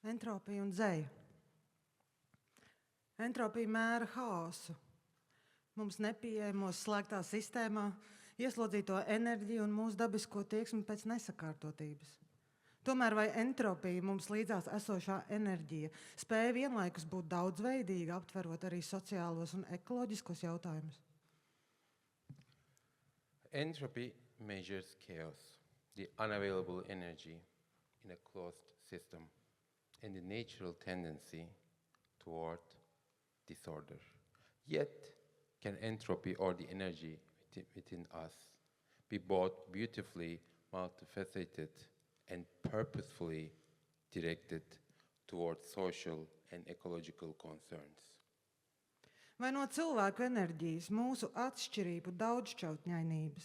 Entropija un dzeja. Entropija mēra haosu. Mums nepieejamos slēgtā sistēmā ieslodzīto enerģiju un mūsu dabisko tieksmi pēc nesakārtotības. Tomēr vai entropija, mums līdzās esošā enerģija, spēja vienlaikus būt daudzveidīga, aptverot arī sociālos un ekoloģiskos jautājumus? Entropy measures chaos, the unavailable energy in a closed system, and the natural tendency toward disorder. Yet, can entropy or the energy within us be both beautifully multifaceted and purposefully directed towards social and ecological concerns? Vai no cilvēku enerģijas, mūsu atšķirību daudzšķautņainības,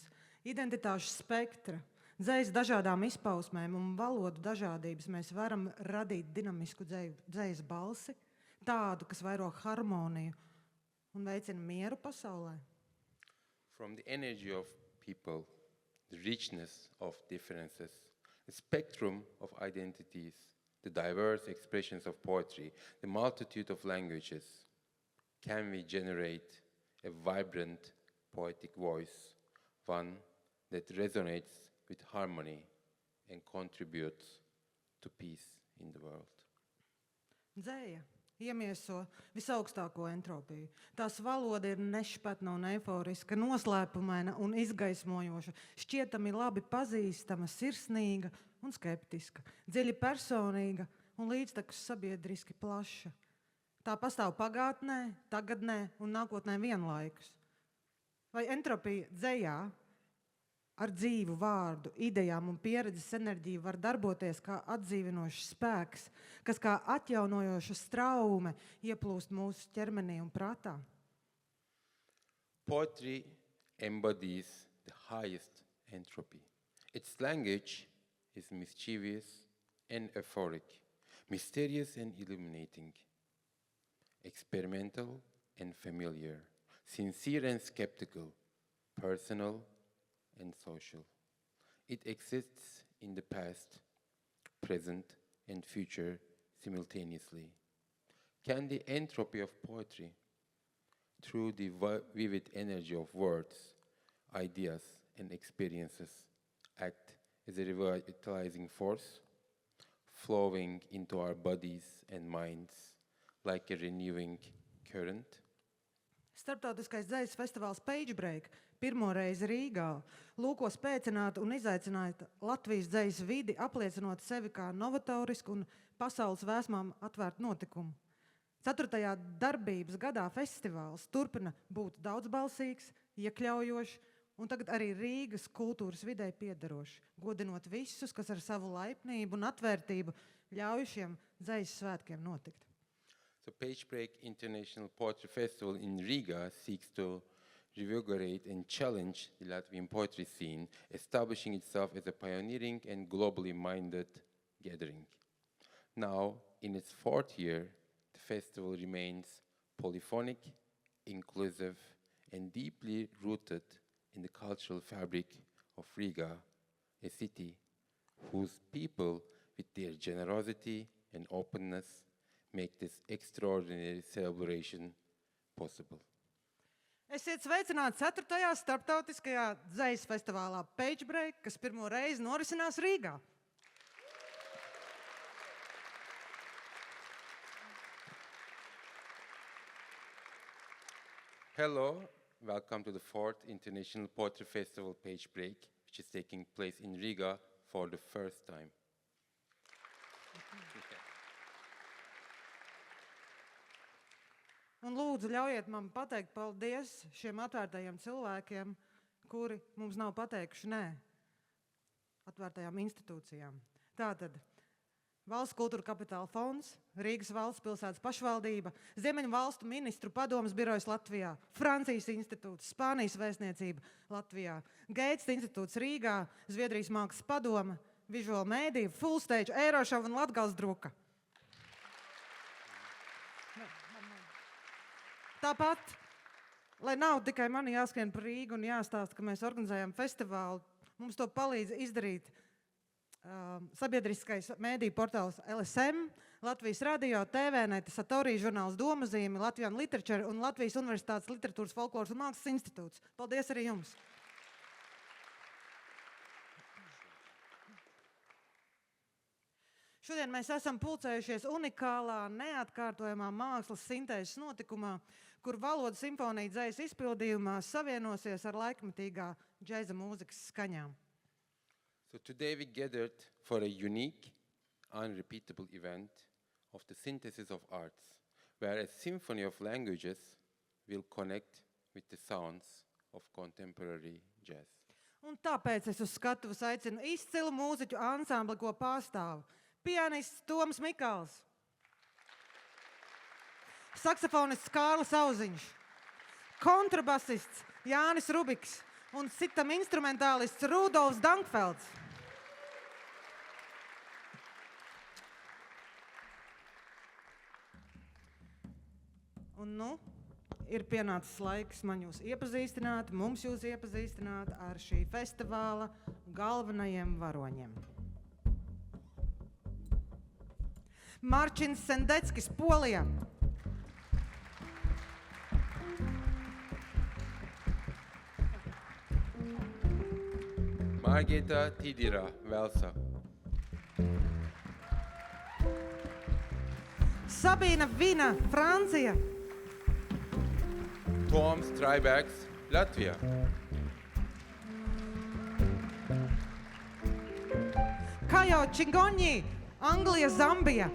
identitāšu spektra, dzejas dažādām izpausmēm un valodu dažādības mēs varam radīt dinamisku dzejas balsi, tādu, kas vairo harmoniju un veicina mieru pasaulē? From the energy of people, the richness of differences, the spectrum of identities, the diverse expressions of poetry, the multitude of languages, can we generate a vibrant poetic voice, one that resonates with harmony and contributes to peace in the world? Dzeja iemieso visaugstāko entropiju. Tās valoda ir nešpatna un eiforiska, noslēpumaina un izgaismojoša, šķietami labi pazīstama, sirsnīga un skeptiska, dziļi personīga un līdztekus sabiedriski plaša. Tā pastāv pagātnē, tagadnē un nākotnē vienlaikus. Vai entropija dzejā ar dzīvu vārdu, idejām un pieredzes enerģiju var darboties kā atdzīvinošs spēks, kas kā atjaunojoša straume ieplūst mūsu ķermenī un prātā? Poetry embodies the highest entropy. Its language is mischievous and euphoric, mysterious and illuminating, experimental and familiar, sincere and skeptical, personal and social. It exists in the past, present, and future simultaneously. Can the entropy of poetry, through the vivid energy of words, ideas, and experiences, act as a revitalizing force, flowing into our bodies and minds like a renewing current? Starptautiskais dzejas festivāls Pagebreak pirmo reizi Rīgā lūko spēcināt un izaicināt Latvijas dzejas vidi, apliecinot sevi kā novatorisku un pasaules vēsmām atvērtu notikumu. 4. darbības gadā festivāls turpina būt daudzbalsīgs, iekļaujošs un tagad arī Rīgas kultūras videi piederošs, godinot visus, kas ar savu laipnību un atvērtību ļauj šiem dzejas svētkiem notikt. So Pagebreak International Poetry Festival in Riga seeks to revigorate and challenge the Latvian poetry scene, establishing itself as a pioneering and globally minded gathering. Now, in its 4th year, the festival remains polyphonic, inclusive, and deeply rooted in the cultural fabric of Riga, a city whose people, with their generosity and openness, make this extraordinary celebration possible. Esiet sveicināti 4. starptautiskajā dzejas festivālā Pagebreak, kas pirmo reizi norisinās Rīgā. Hello, welcome to the 4th International Poetry Festival Pagebreak, which is taking place in Riga for the first time. Un lūdzu, ļaujiet man pateikt paldies šiem atvērtajiem cilvēkiem, kuri mums nav pateikuši nē atvērtajām institūcijām. Tātad Valsts kultūra kapitāla fonds, Rīgas valsts pilsētas pašvaldība, Ziemeņu valstu ministru padomes birojas Latvijā, Francijas institūts, Spānijas vēstniecība Latvijā, Geits institūts Rīgā, Zviedrijas mākslas padome, Visual Media, Full Stage, Eirošova un Latgales druka. Tāpat, lai nav tikai mani jāskrien par Rīgu un jāstāsta, ka mēs organizējam festivālu, mums to palīdz izdarīt sabiedriskais mēdīju portāls LSM, Latvijas radio, TVNet, Satorija žurnāls Domazīme, Latvijas Literature un Latvijas Universitātes Literatūras, Folkloras un Mākslas institūts. Paldies arī jums! Šodien mēs esam pulcējušies unikālā, neatkārtojamā mākslas sintēzes notikumā, kur valodas simfonija dzejas izpildījumā savienosies ar laikmetīgā džēza mūzikas skaņām. So today we gathered for a unique, unrepeatable event of the synthesis of arts, where a symphony of languages will connect with the sounds of contemporary jazz. Un tāpēc es uz skatuves aicinu izcilu mūziķu ansambli, ko pārstāv pianists Toms Mikals, saksofonists Kārlis Auziņš, kontrabasists Jānis Rubiks un citam instrumentālists Rudolfs Dankfelds. Un ir pienācis laiks man jūs iepazīstināt, mums jūs iepazīstināt ar šī festivāla galvenajiem varoņiem. Marčins Sendeckis, Polija. Margita Tidira, Velsa. Sabīna Vina, Francija. Tom Strijbergs, Latvia. Kajo Čingoņi, Anglija, Zambija.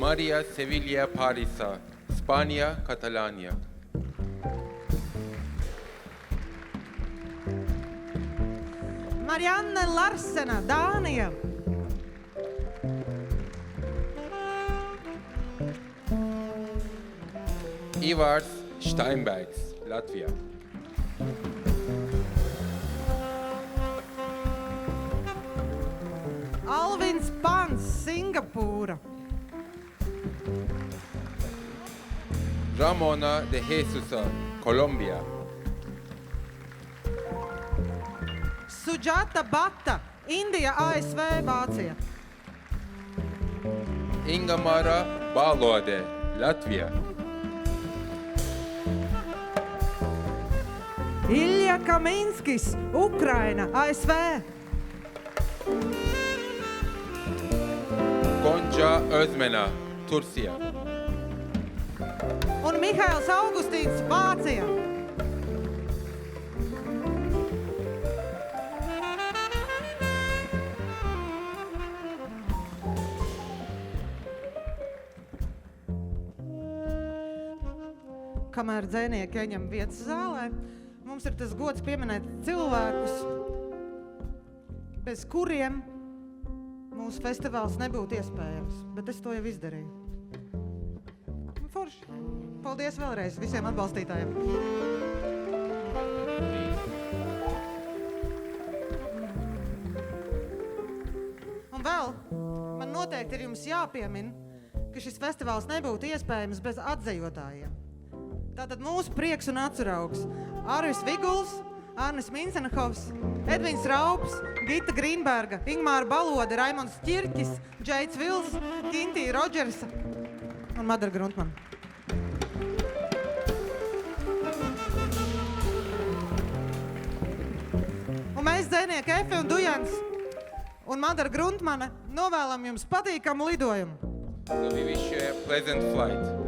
Maria Sevilla Parisa, Spania, Catalania. Marianne Larsena, Dānija. Ivars Steinbergs, Latvia. Alvins Pants, Singapūra. Ramona de Jesusa, Colombia. Sujata Bata, Indija, ASV, Vācija. Ingamara Balode, Latvia. Ilja Kaminskis, Ukraina, ASV. Gonca Özmena, Turcija. Un Mihails Augustīns, Vācija. Kamēr dzēnieki ieņem vietas zālē, mums ir tas gods pieminēt cilvēkus, bez kuriem mūsu festivāls nebūtu iespējams, bet es to jau izdarīju. Forši. Paldies vēlreiz visiem atbalstītājiem. Un vēl, man noteikti ir jums jāpiemina, ka šis festivāls nebūtu iespējams bez atzejotājiem. Tātad mūsu prieks un atceraugs Arvis Viguls, Arnis Minsenhovs, Edvins Raups, Gita Grīnberga, Ingmāra Balode, Raimonds Ķirķis, Džeits Vils, Kintī Rodžersa un Madara Gruntmana. Un mēs, dzēnieki Efi un Dujans un Madara Gruntmana, novēlam jums patīkamu lidojumu. So we wish you a pleasant flight.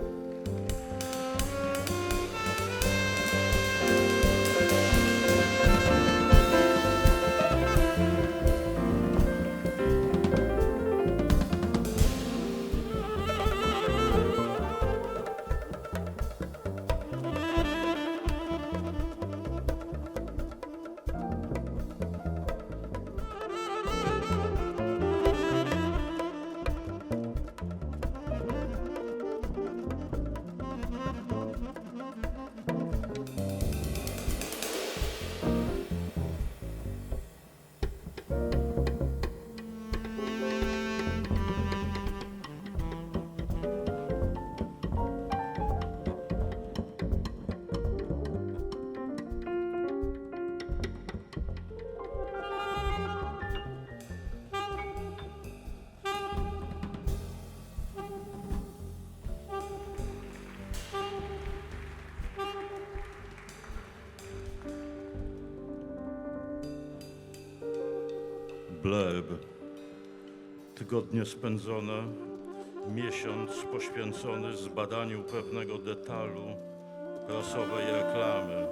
pleb. Tygodnie spędzone, miesiąc poświęcony zbadaniu pewnego detalu prasowej reklamy.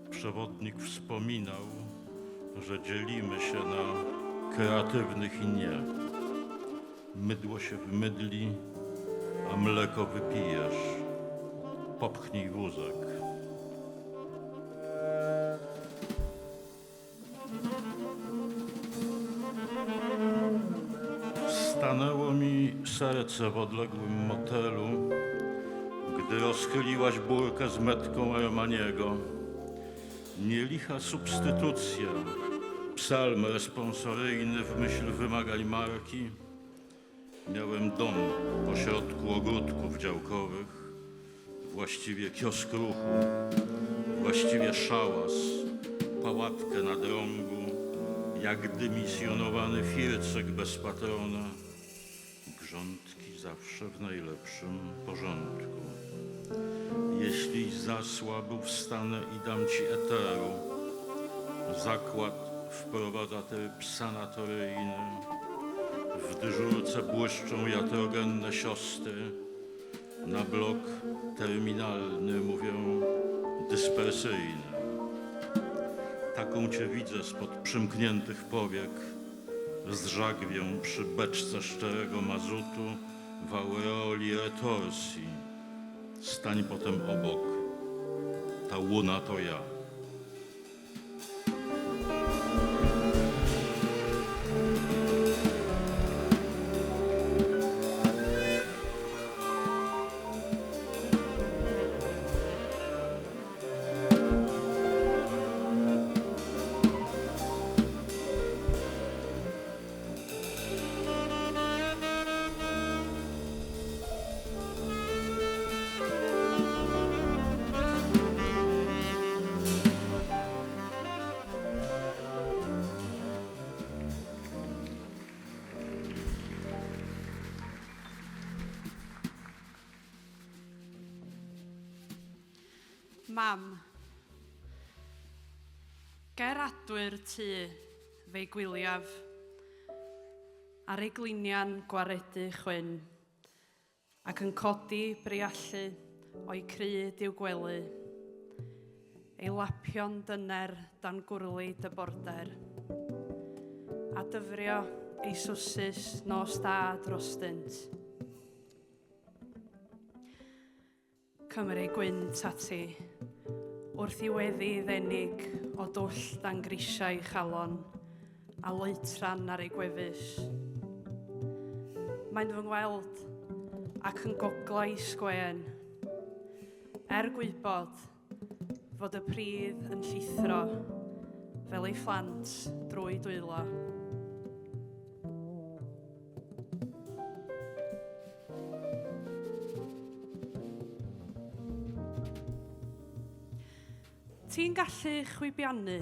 Przewodnik wspominał, że dzielimy się na kreatywnych i nie. Mydło się wymydli, a mleko wypijesz. Popchnij wózek. Stanęło mi serce w odległym motelu, gdy rozchyliłaś burkę z metką Armaniego. Nielicha substytucja, psalm responsoryjny w myśl wymagań marki. Miałem dom pośrodku ogródków działkowych, właściwie kiosk ruchu, właściwie szałas, pałatkę na drągu, jak dymisjonowany fircyk bez patrona. Grządki zawsze w najlepszym porządku. Jeśli zasłabł, wstanę i dam ci eteru. Zakład wprowadza tryb sanatoryjny. W dyżurce błyszczą jatrogenne siostry. Na blok terminalny mówią dyspersyjny. Taką cię widzę spod przymkniętych powiek, z żagwią przy beczce szczerego mazutu w aureoli retorsji. Stań potem obok, ta łuna to ja. Mam, geradwyr tŷ fe'i gwyliaf, ar ei glinian gwaredu chwyn, ac yn codi briallu o'i cryd i'w gwely, ei lapio'n dyner dan gwrlu dy border, a dyfrio ei swsys nos da drostynt. Cymru gwynt ati, wrth i weddi ddenig o dwll dan grisiau chalon a leitran ar ei gwefus. Mae'n fy ngweld ac yn goglais gwen, gwybod fod y pridd yn llithro fel ei phlant drwy dwylo. Ti'n gallu chwibiannu?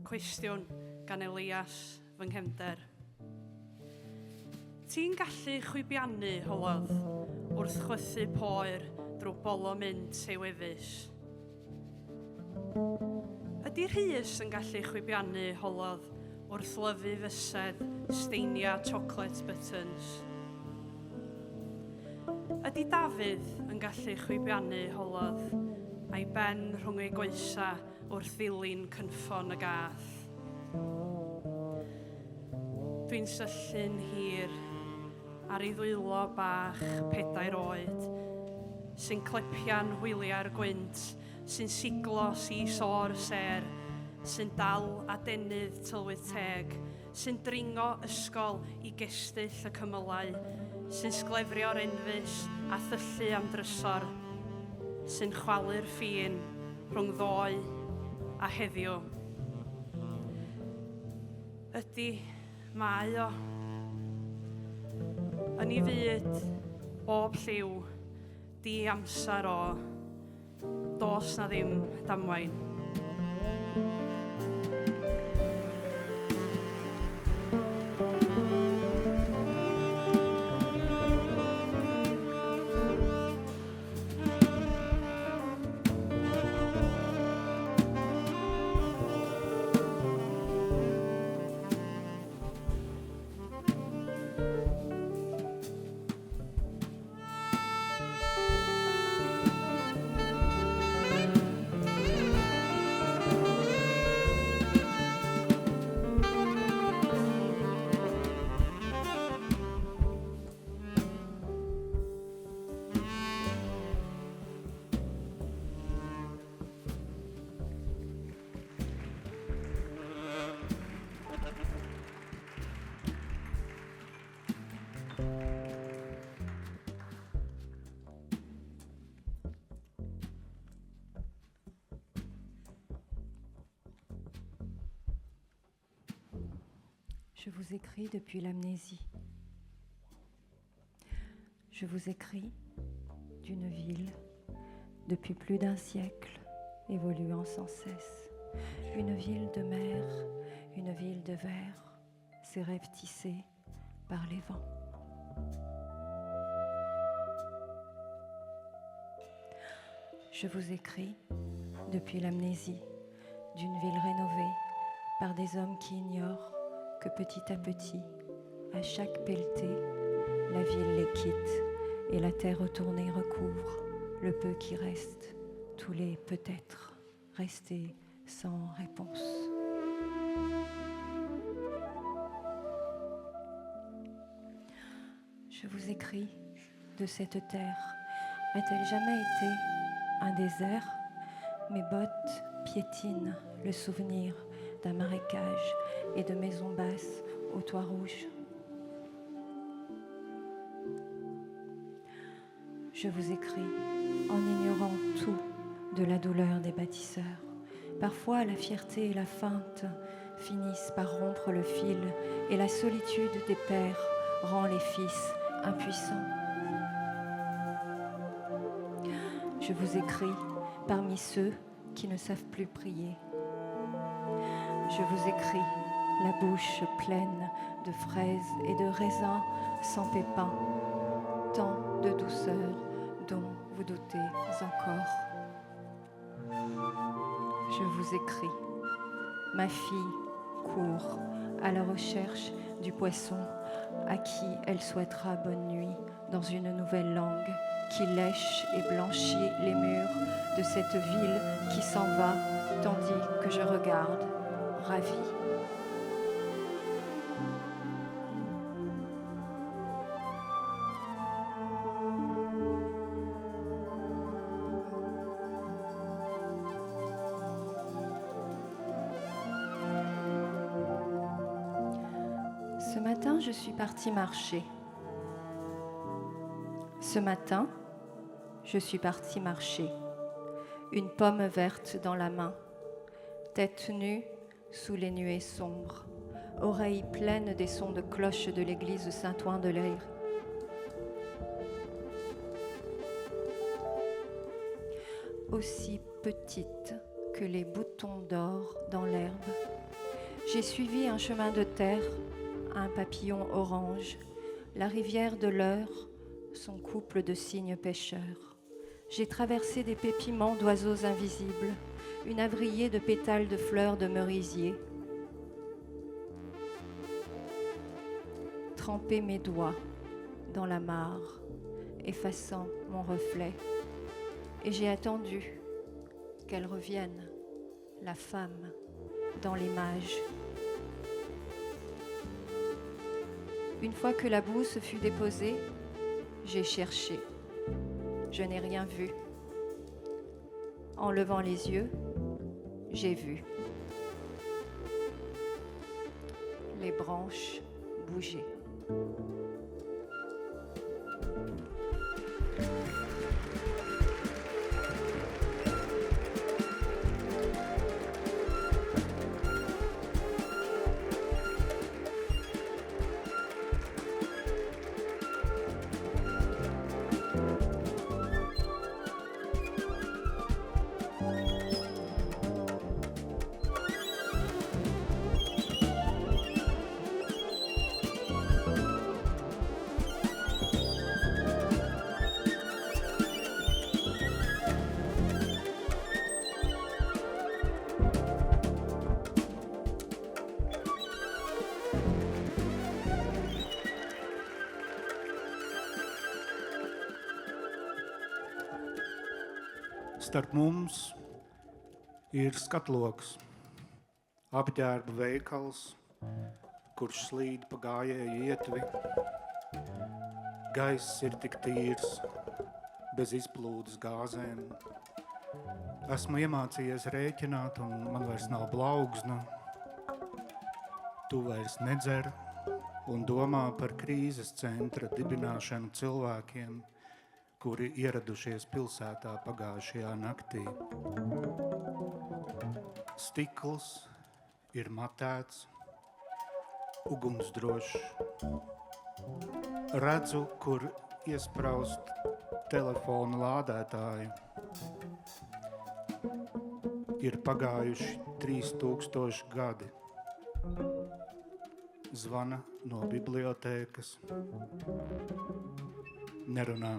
Cwestiwn gan Elias fy nghefnder. Ti'n gallu chwibiannu, holodd, wrth chwythu poer drwy bolo mynd ei wefus? Ydy Rhys yn gallu chwibiannu, holodd, wrth lyfu fysedd steinia chocolate buttons? Ydy Dafydd yn gallu chwibiannu, holodd, a'i ben rhwng ei goesa wrth ddilyn cynffon y gath? Dwi'n syllu'n hir ar ei ddwylo bach 4 oed, sy'n clipia'n hwyliau'r gwynt, sy'n siglo so'r ser, sy'n dal a denydd tylwyth teg, sy'n dringo ysgol i gestyll y cymylau, sy'n sglefrio'r enfys a thyllu am drysor, sy'n chwalu'r ffin rhwng ddoe a heddiw. Ydy, mae o. Yn ei fyd, bob lliw, di amser o, dos na ddim damwain. Je vous écris depuis l'amnésie. Je vous écris d'une ville, depuis plus d'un siècle, évoluant sans cesse. Une ville de mer, une ville de verre, ses rêves tissés par les vents. Je vous écris depuis l'amnésie d'une ville rénovée par des hommes qui ignorent que petit à petit, à chaque pelletée, la ville les quitte et la terre retournée recouvre le peu qui reste, tous les peut-être restés sans réponse. Je vous écris de cette terre. A-t-elle jamais été un désert? Mes bottes piétinent le souvenir d'un marécage et de maisons basses aux toits rouges. Je vous écris en ignorant tout de la douleur des bâtisseurs. Parfois, la fierté et la feinte finissent par rompre le fil et la solitude des pères rend les fils impuissants. Je vous écris parmi ceux qui ne savent plus prier. Je vous écris la bouche pleine de fraises et de raisins sans pépins, tant de douceur dont vous doutez encore. Je vous écris, ma fille court à la recherche du poisson à qui elle souhaitera bonne nuit dans une nouvelle langue qui lèche et blanchit les murs de cette ville qui s'en va tandis que je regarde, ravie. Ce matin, je suis partie marcher. Ce matin, je suis partie marcher, une pomme verte dans la main, tête nue sous les nuées sombres, oreilles pleines des sons de cloches de l'église Saint-Ouen de l'Aire. Aussi petite que les boutons d'or dans l'herbe, j'ai suivi un chemin de terre, un papillon orange, la rivière de l'Eure, son couple de cygnes pêcheurs. J'ai traversé des pépiments d'oiseaux invisibles, une avrillée de pétales de fleurs de merisier. Trempé mes doigts dans la mare, effaçant mon reflet. Et j'ai attendu qu'elle revienne, la femme, dans l'image. Une fois que la boue se fut déposée, j'ai cherché. Je n'ai rien vu. En levant les yeux, j'ai vu. Les branches bouger. Starp mums ir skatloks, apģērba veikals, kurš slīd pa gājēju ietvi. Gaiss ir tik tīrs, bez izplūdes gāzēm. Esmu iemācījies rēķināt, un man vairs nav blaugsnu. Tu vairs nedzer un domā par krīzes centra dibināšanu cilvēkiem, kuri ieradušies pilsētā pagājušajā naktī. Stikls ir matēts, ugunsdrošs. Redzu, kur iespraust telefonu lādētāju. Ir pagājuši 3000 gadi. Zvana no bibliotēkas. Nerunā.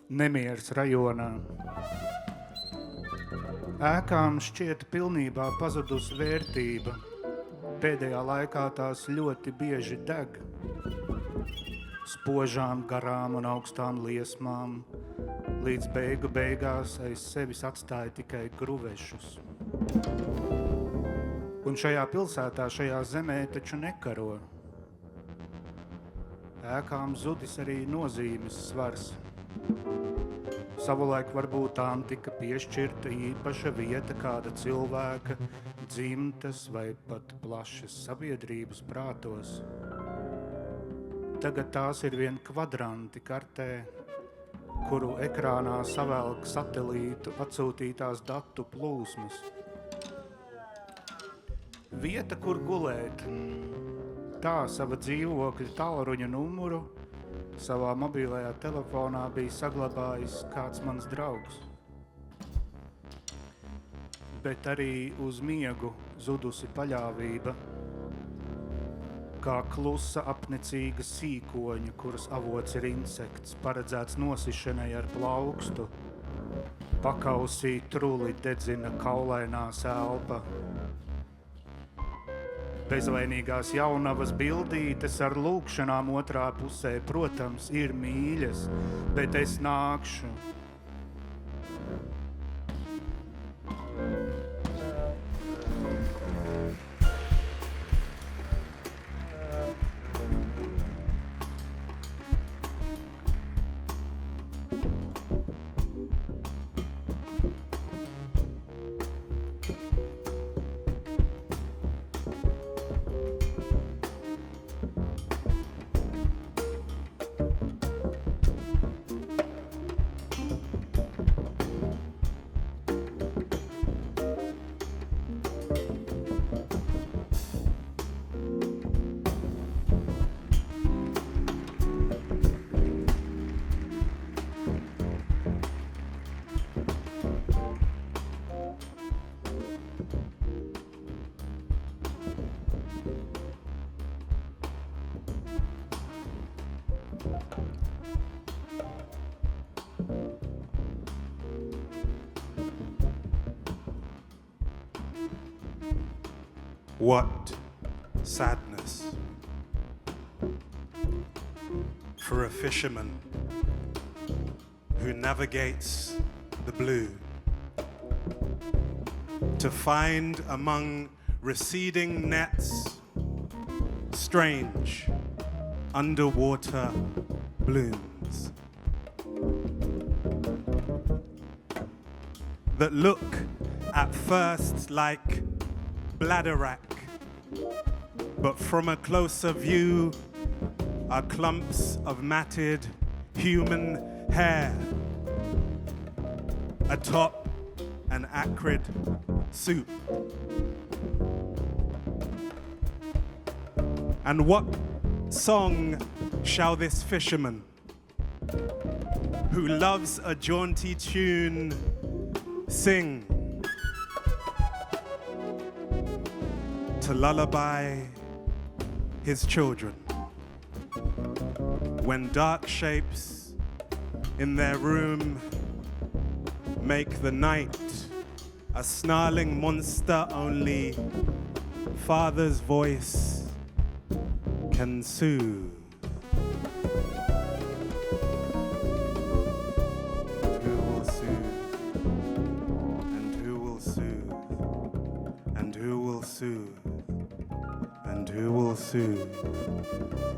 Nemieris rajonā. Ēkām šķiet pilnībā pazudus vērtība. Pēdējā laikā tās ļoti bieži deg. Spožām, garām un augstām liesmām, līdz beigās aiz sevis atstāja tikai gruvešus. Un šajā pilsētā, šajā zemē taču nekaro. Ēkām zudis arī nozīmes svars. Savulaik varbūt tām tika piešķirta īpaša vieta kāda cilvēka, dzimtas vai pat plašas sabiedrības prātos. Tagad tās ir vien kvadranti kartē, kuru ekrānā savelk satelītu atsūtītās datu plūsmas. Vieta, kur gulēt. Tā sava dzīvokļa tālruņa numuru savā mobilajā telefonā bija saglabājis kāds mans draugs. Bet arī uz miegu zudusi paļāvība, kā klusa apnicīga sīkoņa, kuras avots ir insekts, paredzēts nosišanai ar plaukstu. Pakausī truli dedzina kaulainās elpa. Bezvainīgās jaunavas bildītes ar lūkšanām otrā pusē, protams, ir mīļas, bet es nākšu. What sadness for a fisherman who navigates the blue to find among receding nets strange underwater blooms that look at first like bladderwrack, but from a closer view are clumps of matted human hair atop an acrid soup. And what song shall this fisherman, who loves a jaunty tune, sing to lullaby his children when dark shapes in their room make the night a snarling monster only Father's voice can soothe? Who will soothe? And who will soothe? And who will soothe? And who will soothe?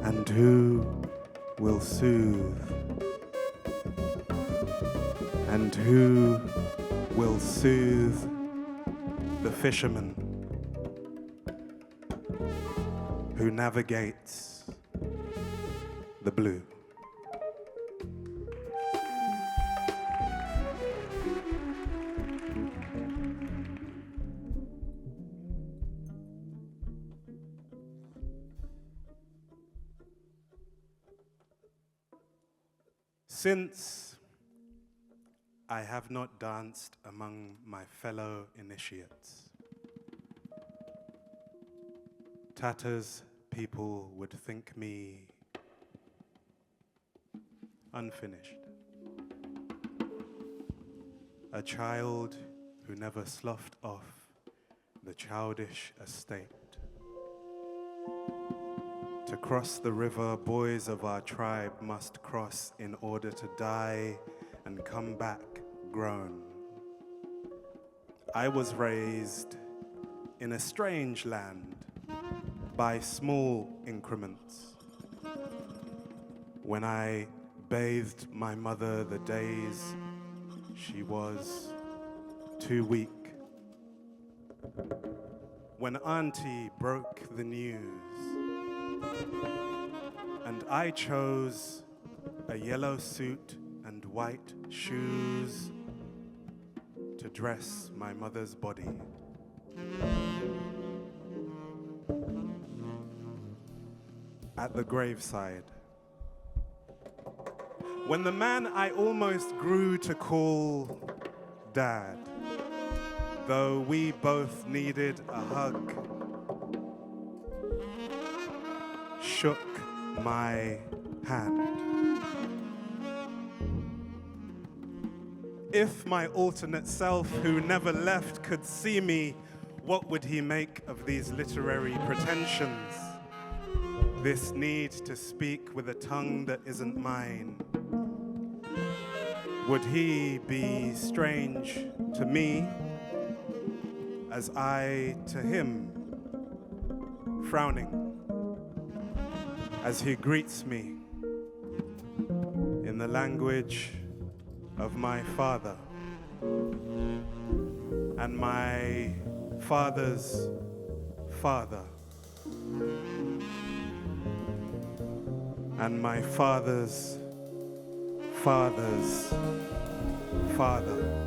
And who will soothe? And who will soothe the fisherman who navigates the blue? Since I have not danced among my fellow initiates, Tatters people would think me unfinished. A child who never sloughed off the childish estate. To cross the river, boys of our tribe must cross in order to die and come back grown. I was raised in a strange land by small increments. When I bathed my mother the days she was too weak. When Auntie broke the news and I chose a yellow suit and white shoes to dress my mother's body. At the graveside, when the man I almost grew to call Dad, though we both needed a hug, shook my hand. If my alternate self who never left could see me, what would he make of these literary pretensions? This need to speak with a tongue that isn't mine. Would he be strange to me as I to him, frowning as he greets me in the language of my father and my father's father and my father's father's father.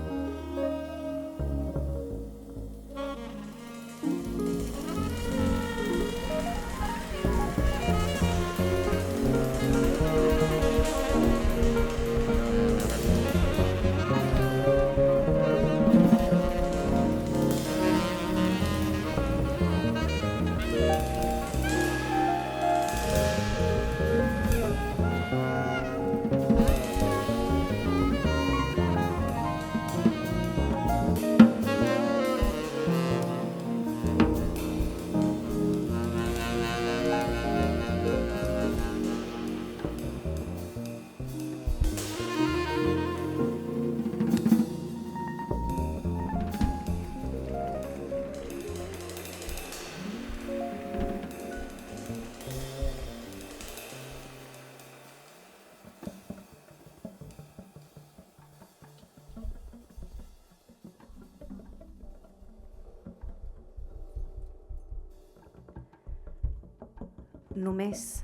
Només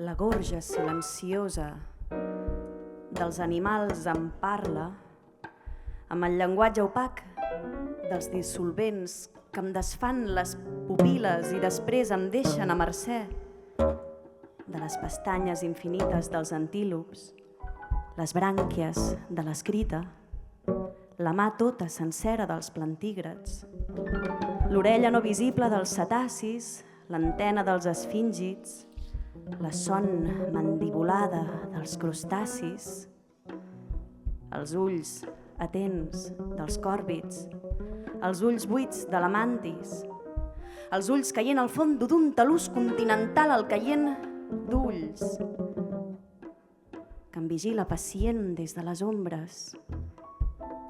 la gorja silenciosa dels animals em parla amb el llenguatge opac dels dissolvents que em desfan les pupil·les i després em deixen a mercè de les pestanyes infinites dels antílops, les brànquies de l'escrita, la mà tota sencera dels plantígrads, l'orella no visible dels cetacis, l'antena dels esfíngids, la son mandibulada dels crustacis, els ulls atents dels còrvids, els ulls buits de la mantis, els ulls caient al fons d'un talús continental al caient d'ulls que em vigila pacient des de les ombres,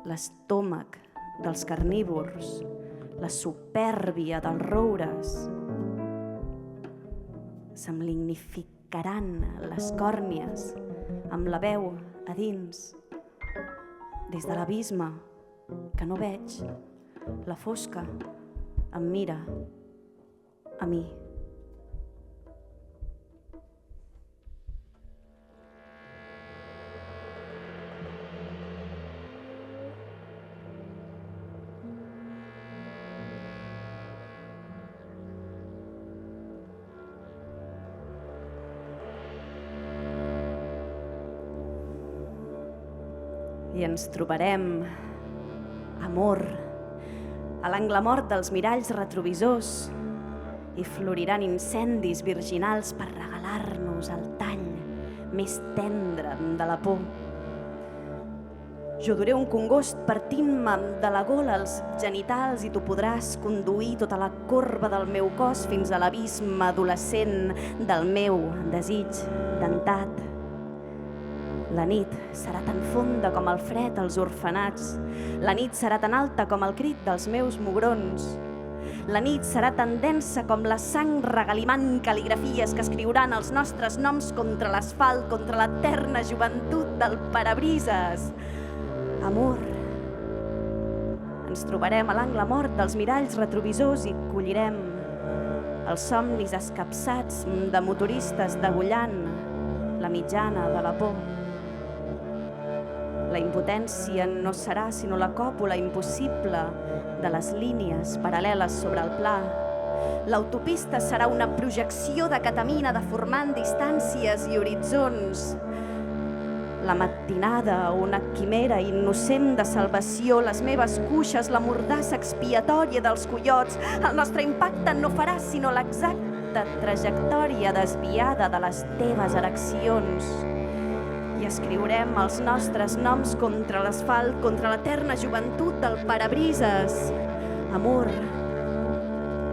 l'estómac dels carnívors, la supèrbia dels roures. Se'm lignificaran les còrnies amb la veu a dins. Des de l'abisme que no veig, la fosca em mira a mi. I ens trobarem, amor, a l'angle mort dels miralls retrovisors i floriran incendis virginals per regalar-nos el tall més tendre de la por. Jo duré un congost partint-me de la gola als genitals i tu podràs conduir tota la corba del meu cos fins a l'abisme adolescent del meu desig dentat. La nit serà tan fonda com el fred als orfenats. La nit serà tan alta com el crit dels meus mugrons. La nit serà tan densa com la sang regalimant cal·ligrafies que escriuran els nostres noms contra l'asfalt, contra l'eterna joventut del parabrises. Amor, ens trobarem a l'angle mort dels miralls retrovisors i collirem els somnis escapçats de motoristes degollant la mitjana de la por. La impotència no serà sinó la còpula impossible de les línies paral·leles sobre el pla. L'autopista serà una projecció de ketamina deformant distàncies i horitzons. La matinada, una quimera innocent de salvació, les meves cuixes, la mordassa expiatòria dels coiots. El nostre impacte no farà sinó l'exacta trajectòria desviada de les teves ereccions. I escriurem els nostres noms contra l'asfalt, contra l'eterna joventut del parabrises. Amor,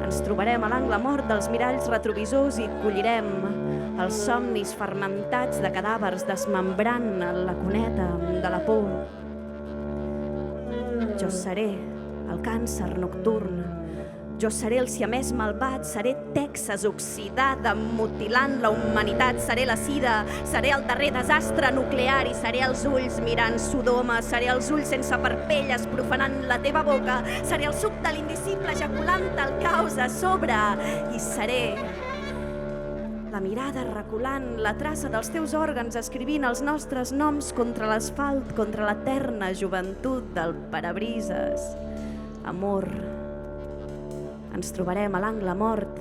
ens trobarem a l'angle mort dels miralls retrovisors i collirem els somnis fermentats de cadàvers desmembrant la cuneta de la por. Jo seré el càncer nocturn, jo seré el siamès malvat, seré Texas oxidada mutilant la humanitat, seré la sida, seré el darrer desastre nuclear i seré els ulls mirant Sodoma, seré els ulls sense parpelles profanant la teva boca, seré el suc de l'indicible ejaculant el caos a sobre i seré la mirada reculant la traça dels teus òrgans escrivint els nostres noms contra l'asfalt, contra l'eterna joventut del parabrises. Amor, ens trobarem a l'angle mort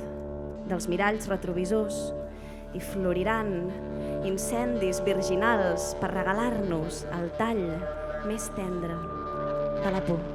dels miralls retrovisors i floriran incendis virginals per regalar-nos el tall més tendre de la por.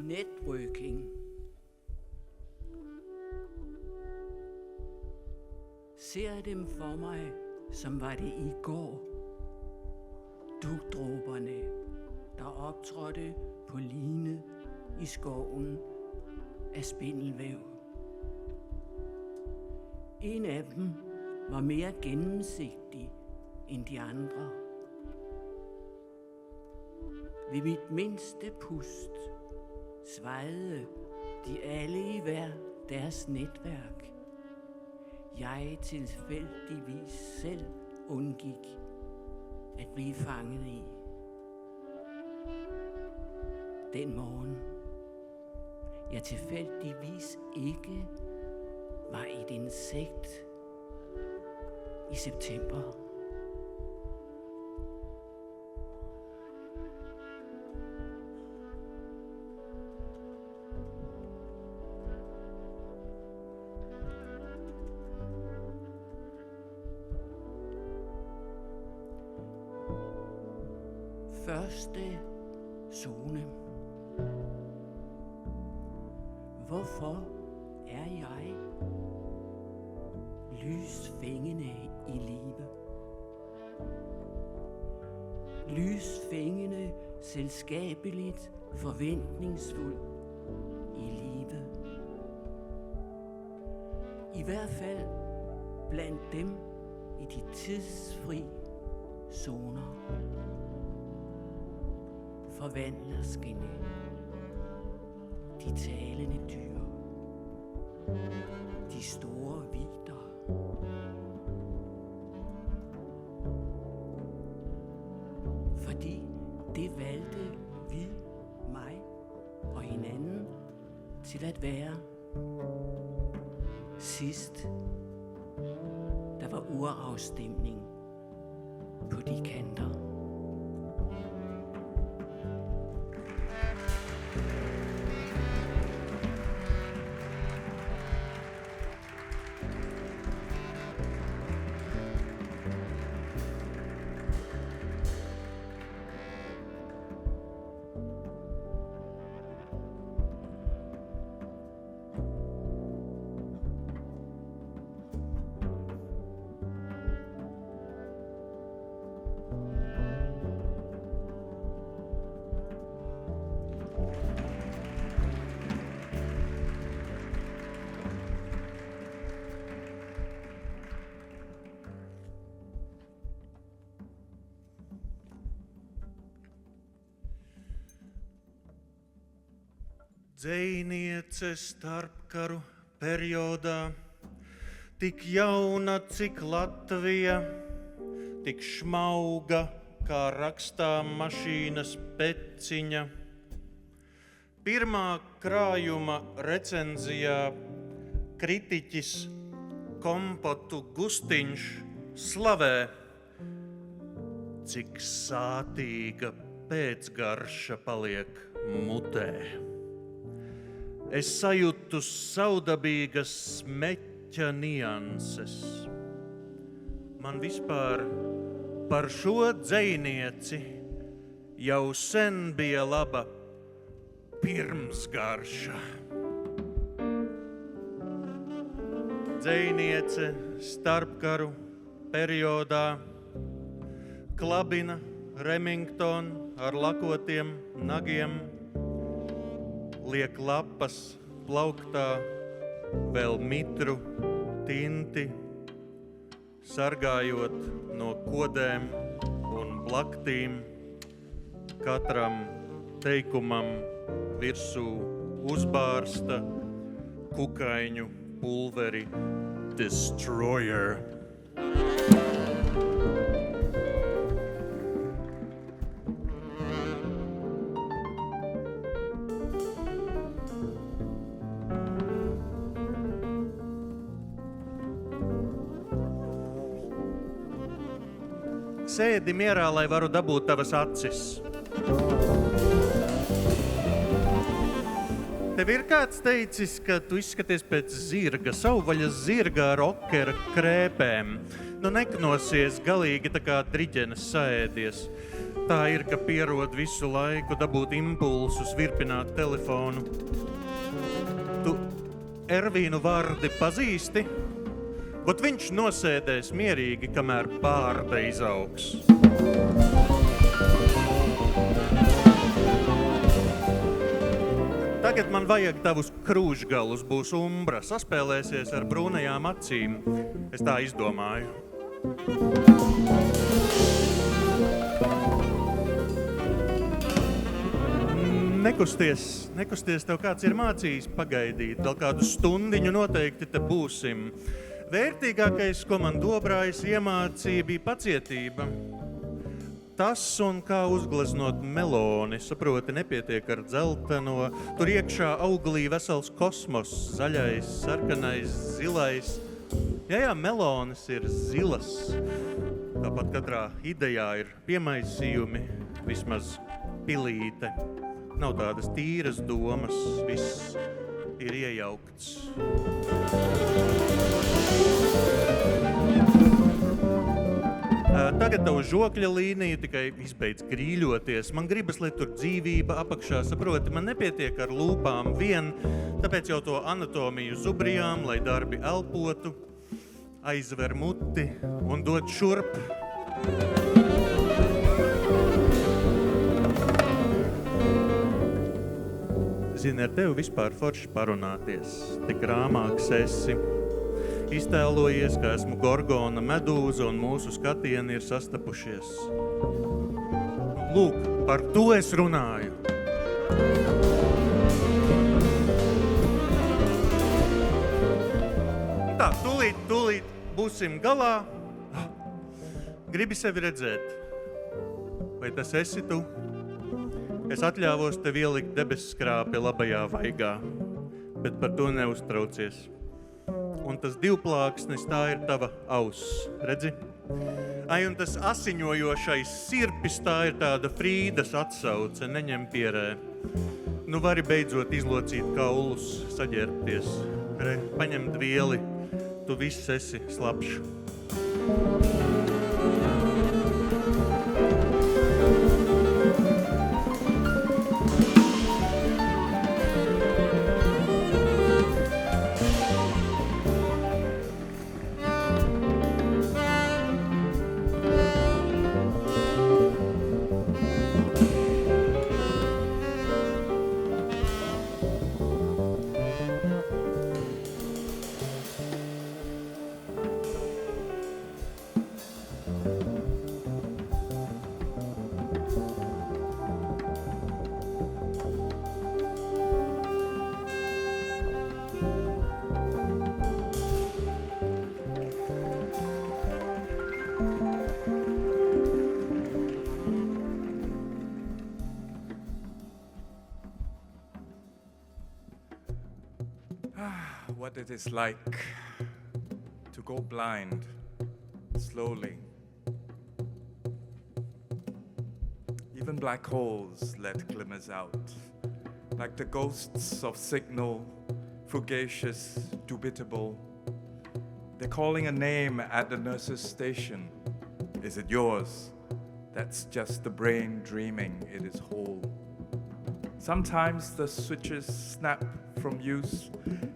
Networking. Ser dem for mig, som var det i går. Dugdråberne, der optrådte på line i skoven af spindelvæv. En af dem var mere gennemsigtig end de andre. Ved mit mindste pust svajede de alle i hver deres netværk. Jeg tilfældigvis selv undgik at blive fanget i. Den morgen, jeg tilfældigvis ikke var et insekt i september. Første zone. Hvorfor er jeg lysfængende i live? Lysfængende selskabeligt forventningsfuld i livet. I hvert fald blandt dem i de tidsfri zoner. Forvandler skinne de talende dyr, de store vidder. Fordi det valgte vi, mig og hinanden til at være. Sidst, der var urafstemning på de kanter. Dzejniece starpkaru periodā, tik jauna, cik Latvija, tik šmauga, kā rakstā mašīnas peciņa. Pirmā krājuma recenzijā kritiķis Kompotu Gustiņš slavē, cik sātīga pēcgarša paliek mutē. Es sajūtu saudabīgas smeķa nianses. Man vispār par šo dzejnieci jau sen bija laba pirmsgarša. Dzejniece starpkaru periodā, klabina Remington ar lakotiem nagiem, liek lapas plauktā, vēl mitru tinti, sargājot no kodēm un blaktīm, katram teikumam virsū uzbārsta kukaiņu pulveri Destroyer. Sēdi mierā, lai varu dabūt tavas acis. Tev ir kāds teicis, ka tu izskaties pēc zirga, savvaļas zirga ar okera krēpēm. Nu neknosies galīgi tā kā driģenes saēdies. Tā ir, ka pierod visu laiku dabūt impulsus, virpināt telefonu. Tu Ervīnu Vārdi pazīsti? Ot viņš nosēdēs mierīgi, kamēr bārda izaugs. Tagad man vajag tavus krūžgalus, būs umbra, saspēlēsies ar brūnajām acīm. Es tā izdomāju. Nekusties, tev kāds ir mācījis pagaidīt, vēl kādu stundiņu noteikti te būsim. Vērtīgākais, ko man Dobrājs iemācīja, bija pacietība. Tas un kā uzgleznot meloni, saproti, nepietiek ar dzelteno, tur iekšā auglī vesels kosmos, zaļais, sarkanais, zilais. Jā, melonis ir zilas. Tāpat katrā idejā ir piemaisījumi, vismaz pilīte. Nav tādas tīras domas, viss ir iejaukts. Tagad tavu žokļa līniju tikai izbeidz grīļoties. Man gribas, lai tur dzīvība apakšā, saproti, man nepietiek ar lūpām vien, tāpēc jau to anatomiju zubrijām, lai darbi elpotu, aizver muti un dod šurp. Zini, ar tevi vispār forši parunāties. Tik rāmāks esi. Iztēlojies, ka esmu Gorgona medūza un mūsu skatieni ir sastapušies. Lūk, par to es runāju. Tā, tūlīt būsim galā. Gribi sevi redzēt? Vai tas esi tu? Es atļāvos tev ielikt debesu skrāpi labajā vaigā, bet par to neuztraucies. Un tas divplāksnis, tā ir tava auss, redzi? Ai, un tas asiņojošais sirpis, tā ir tāda Frīdas atsauce, neņem pierē. Nu vari beidzot izlocīt kaulus, saģērbties. Re, paņemt vieli, tu viss esi slapšs. What it is like to go blind slowly. Even black holes let glimmers out, like the ghosts of signal, fugacious, dubitable. They're calling a name at the nurse's station. Is it yours? That's just the brain dreaming it is whole. Sometimes the switches snap from use.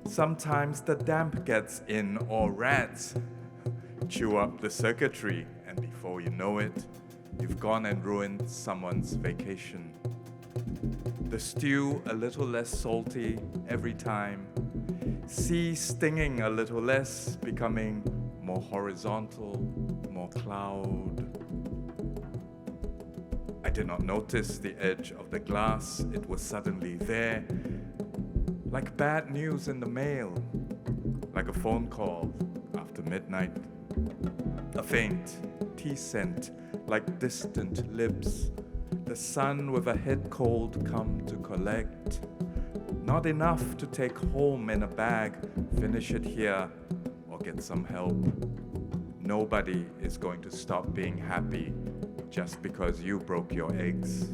Sometimes the damp gets in or rats chew up the circuitry, and before you know it, you've gone and ruined someone's vacation. The stew a little less salty every time. Sea stinging a little less, becoming more horizontal, more cloud. I did not notice the edge of the glass. It was suddenly there, like bad news in the mail, like a phone call after midnight. A faint tea scent, like distant lips. The sun with a head cold come to collect. Not enough to take home in a bag, finish it here, or get some help. Nobody is going to stop being happy just because you broke your eggs.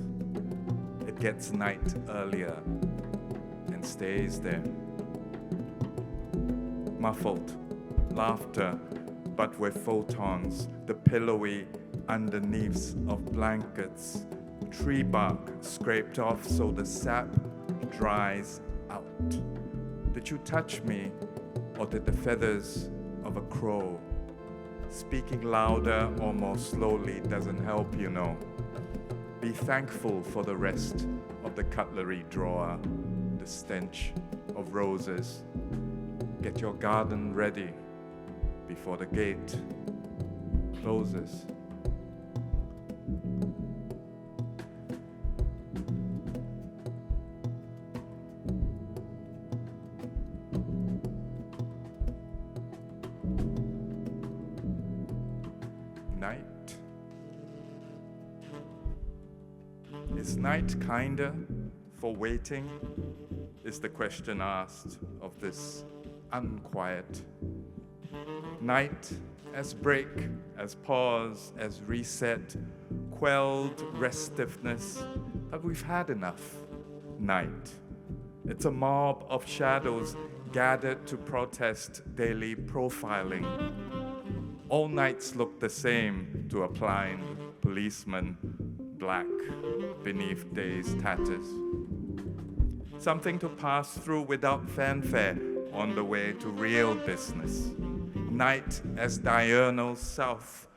It gets night earlier and stays there. Muffled laughter, but with photons, the pillowy underneaths of blankets, tree bark scraped off so the sap dries out. Did you touch me, or did the feathers of a crow? Speaking louder or more slowly doesn't help, you know. Be thankful for the rest of the cutlery drawer, the stench of roses. Get your garden ready before the gate closes. Night. Is night kinder for waiting? Is the question asked of this unquiet. Night as break, as pause, as reset, quelled restiveness, but we've had enough. Night. It's a mob of shadows gathered to protest daily profiling. All nights look the same to a blind policeman, black beneath day's tatters. Something to pass through without fanfare on the way to real business. Night as diurnal south,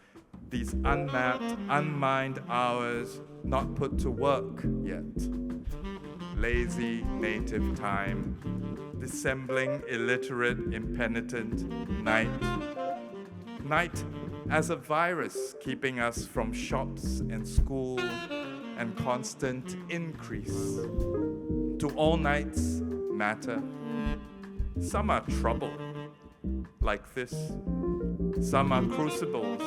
these unmapped, unmined hours not put to work yet. lazy native time, dissembling illiterate, impenitent night. Night as a virus keeping us from shops and school and constant increase. Do all nights matter? Some are trouble, like this. Some are crucibles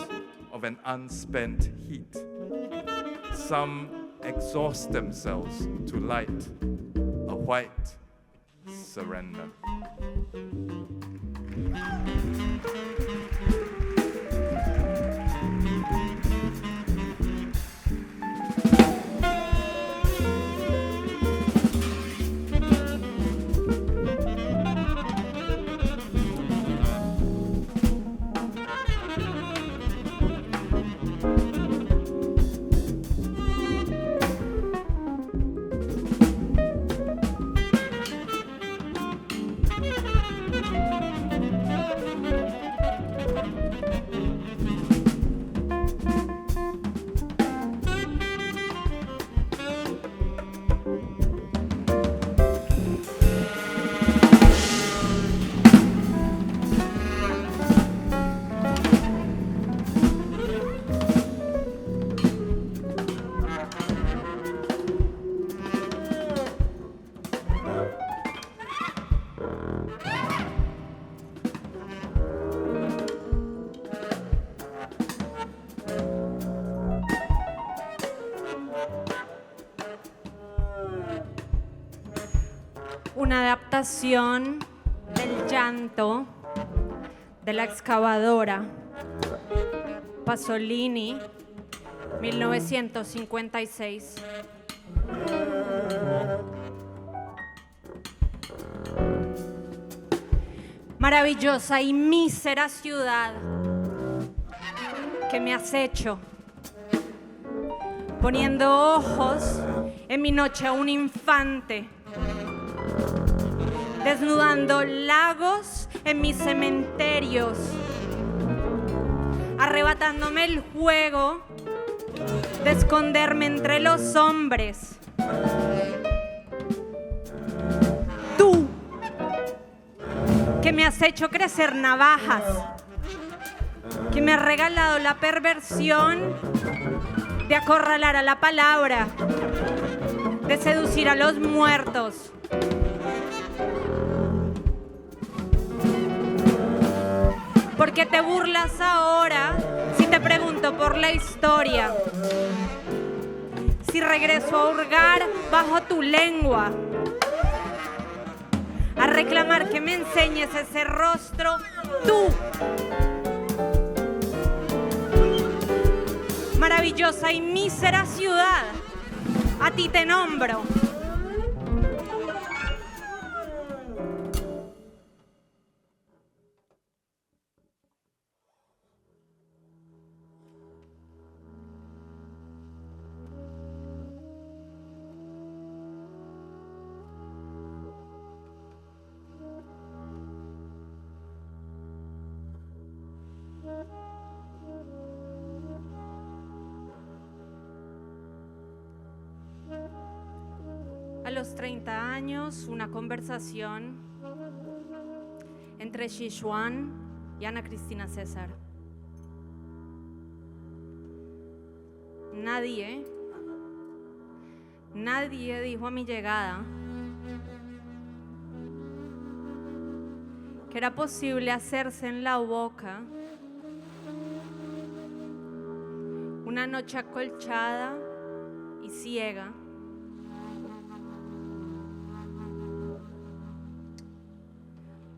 of an unspent heat. Some exhaust themselves to light, a white surrender. Una adaptación del llanto de la excavadora, Pasolini, 1956. Maravillosa y mísera ciudad que me has hecho, poniendo ojos en mi noche a un infante, desnudando lagos en mis cementerios, arrebatándome el juego de esconderme entre los hombres. Tú, que me has hecho crecer navajas, que me has regalado la perversión de acorralar a la palabra, de seducir a los muertos. ¿Por qué te burlas ahora si te pregunto por la historia? Si regreso a hurgar bajo tu lengua, a reclamar que me enseñes ese rostro, tú, maravillosa y mísera ciudad, a ti te nombro. A los 30 años, una conversación entre Sichuan y Ana Cristina César. Nadie dijo a mi llegada que era posible hacerse en la boca una noche acolchada y ciega,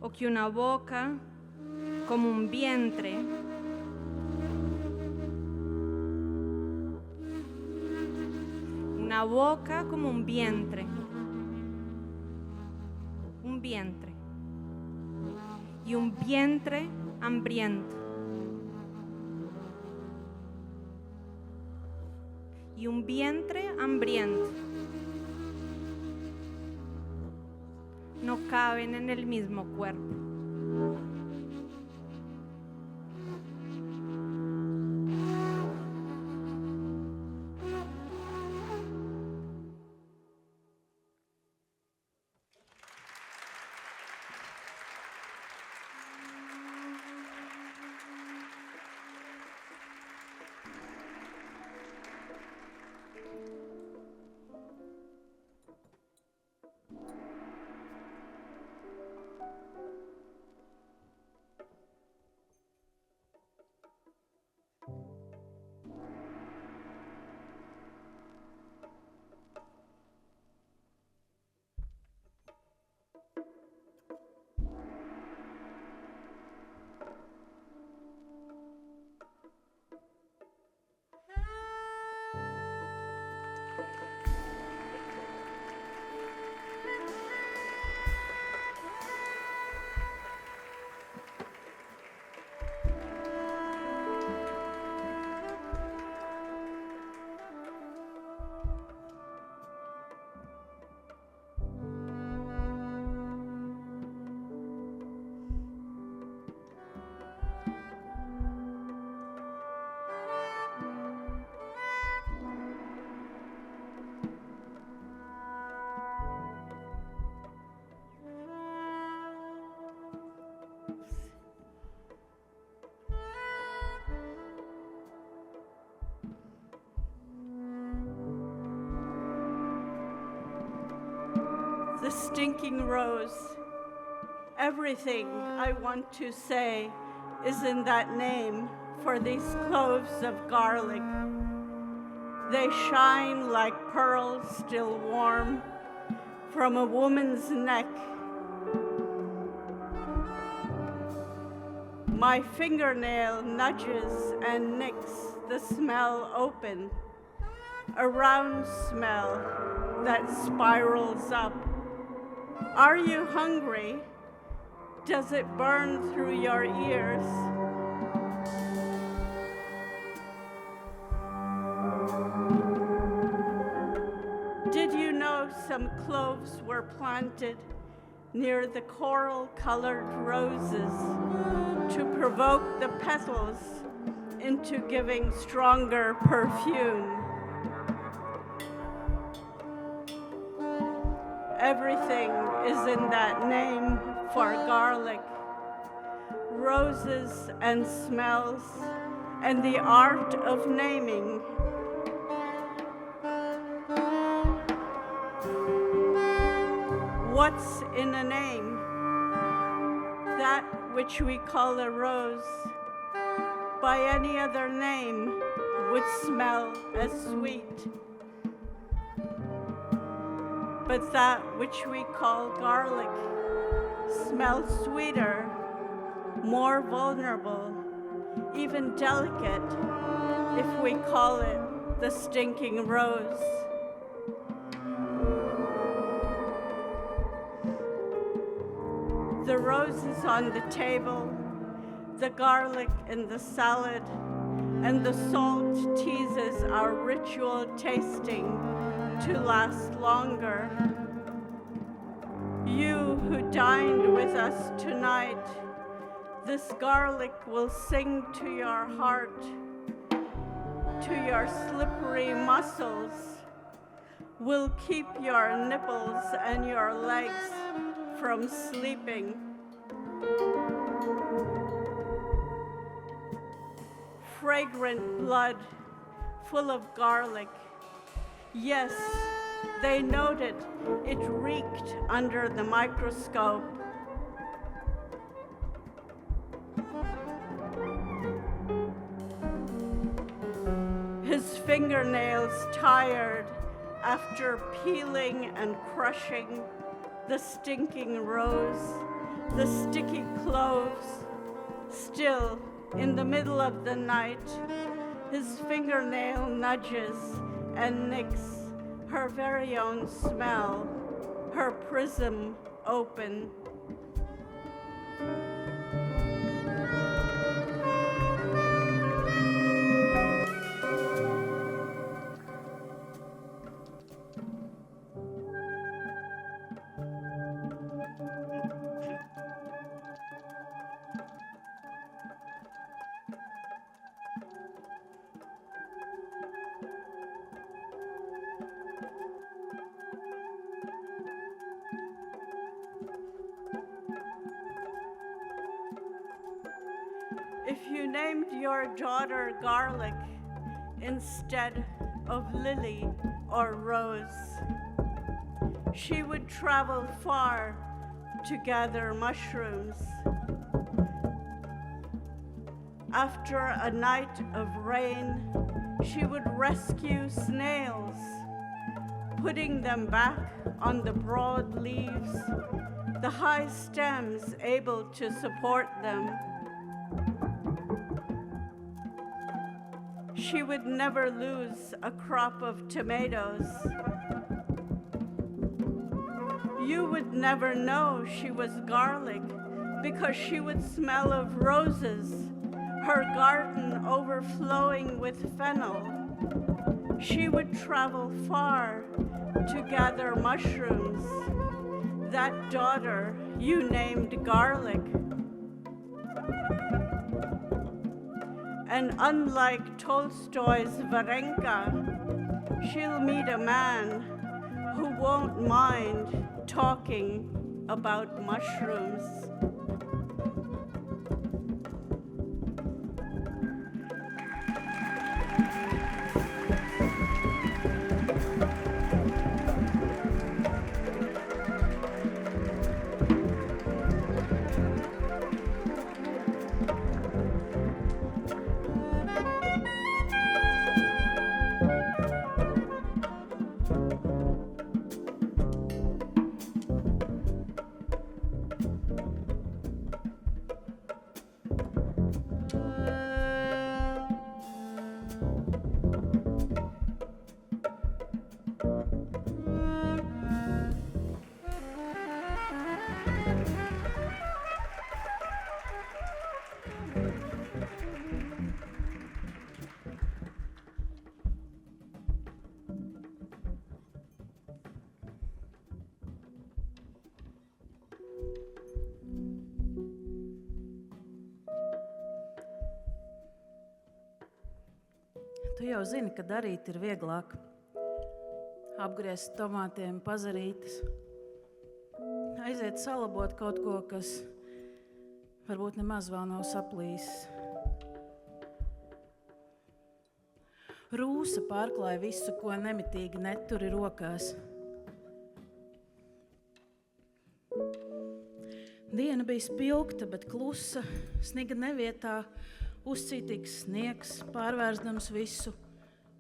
o que una boca como un vientre una boca como un vientre y un vientre hambriento y un vientre hambriento no caben en el mismo cuerpo. stinking rose. Everything I want to say is in that name for these cloves of garlic. They shine like pearls still warm from a woman's neck. My fingernail nudges and nicks the smell open, a round smell that spirals up. Are you hungry? Does it burn through your ears? Did you know some cloves were planted near the coral-colored roses to provoke the petals into giving stronger perfume? Everything is in that name for garlic, roses and smells, and the art of naming. What's in a name? That which we call a rose, by any other name, would smell as sweet. But that which we call garlic smells sweeter, more vulnerable, even delicate, if we call it the stinking rose. The rose is on the table, the garlic in the salad, and the salt teases our ritual tasting to last longer. You who dined with us tonight, this garlic will sing to your heart, to your slippery muscles, will keep your nipples and your legs from sleeping. Fragrant blood, full of garlic. Yes, they noted it reeked under the microscope. His fingernails tired after peeling and crushing the stinking rose, the sticky cloves. Still, in the middle of the night, his fingernail nudges and nicks her very own smell, her prism open. If you named your daughter Garlic instead of Lily or Rose, she would travel far to gather mushrooms. After a night of rain, she would rescue snails, putting them back on the broad leaves, the high stems able to support them. She would never lose a crop of tomatoes. You would never know she was garlic because she would smell of roses, her garden overflowing with fennel. She would travel far to gather mushrooms, that daughter you named Garlic. And unlike Tolstoy's Varenka, she'll meet a man who won't mind talking about mushrooms. Tu jau zini, ka darīt ir vieglāk. Apgriezt tomātiem pazarītes. Aiziet salabot kaut ko, kas varbūt nemaz vēl nav saplīsis. Rūsa pārklāja visu, ko nemitīgi neturi rokās. Diena bija spilgta, bet klusa, sniga nevietā, uzcītīgs sniegs, pārvērstams visu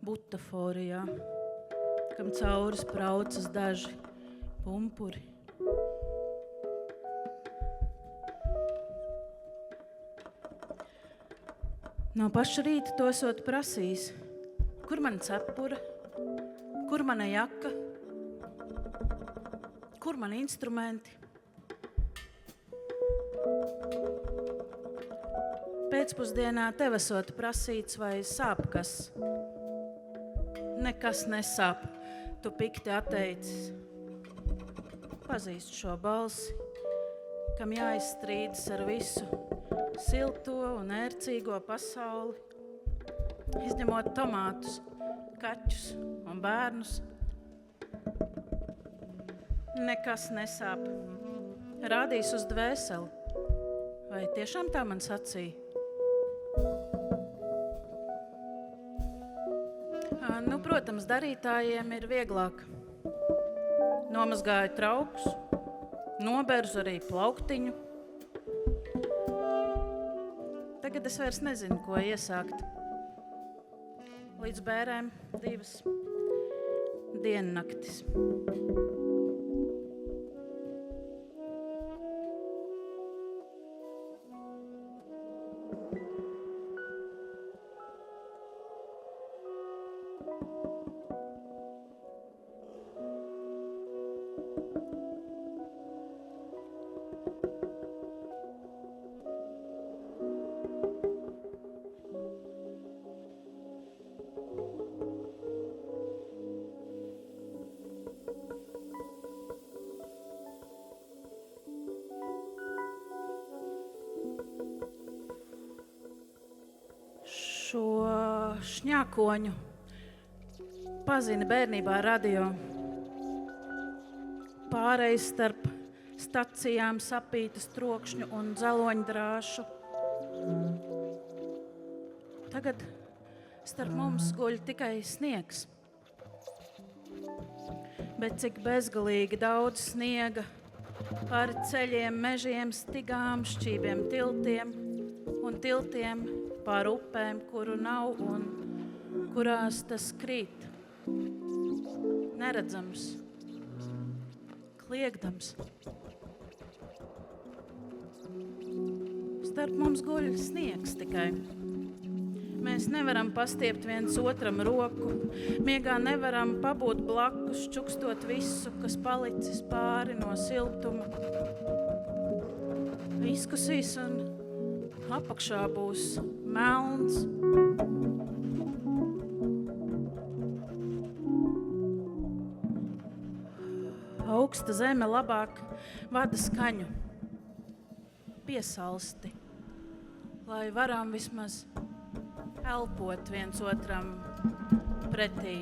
butaforijā, kam cauri spraucas daži pumpuri. No paša rīta to esot prasījis, kur man cepura, kur mana jaka, kur mani instrumenti. Pēcpusdienā tev esot prasīts, vai sāp kas. Nekas nesāp, tu pikti atteicis. Pazīst šo balsi, kam jāizstrīdas ar visu silto un ērcīgo pasauli, izņemot tomātus, kaķus un bērnus. Nekas nesāp, rādīs uz dvēseli. Vai tiešām tā man sacīja? Protams, darītājiem ir vieglāk. Nomazgāju traukus, noberzu arī plauktiņu. Tagad es vairs nezinu, ko iesākt. Līdz bērēm 2 diennaktis. Šo šņākoņu pazina bērnībā radio. Pārējais starp stacijām sapītas trokšņu un dzeloņdrāšu. Tagad starp mums guļ tikai sniegs. Bet cik bezgalīgi daudz sniega pāri ceļiem, mežiem, stigām, šķībiem, tiltiem un tiltiem pār upēm, kuru nav un kurās tas krīt. Neredzams, kliegdams. Starp mums guļ sniegs tikai. Mēs nevaram pastiept viens otram roku, miegā nevaram pabūt blakus, čukstot visu, kas palicis pāri no siltuma. Izkusīs un apakšā būs melns. Augsta zeme labāk vada skaņu, piesalsti, lai varam vismaz elpot viens otram pretī.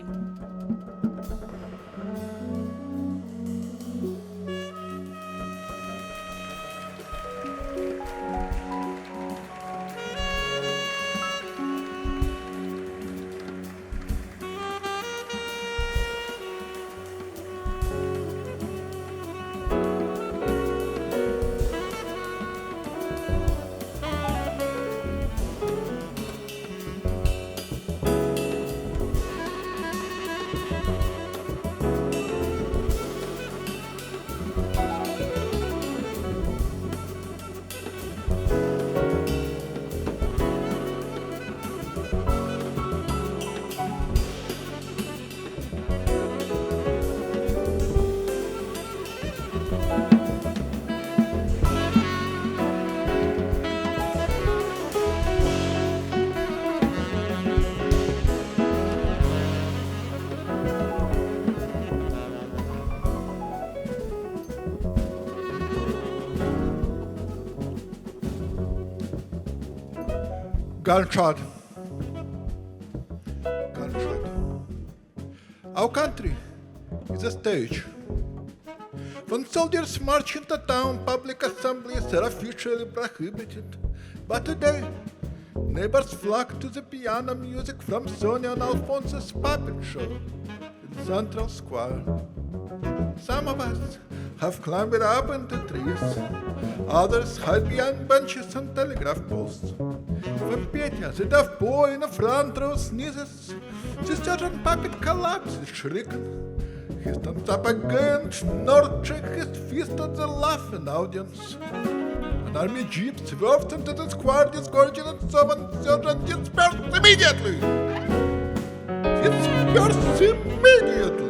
Gunshot. Gunshot. Our country is a stage. When soldiers march into town, public assemblies are officially prohibited. But today, neighbors flock to the piano music from Sonia and Alphonse's puppet show in Central Square. Some of us have climbed up into trees. Others hide behind benches and telegraph posts. When Petya, the deaf boy in the front row, sneezes, the sergeant puppet collapses, shrieking. He stands up again, snorting his fist at the laughing audience. An army jeep swerved into the square, disgorging and summoned sergeant dispersed immediately. Dispersed immediately.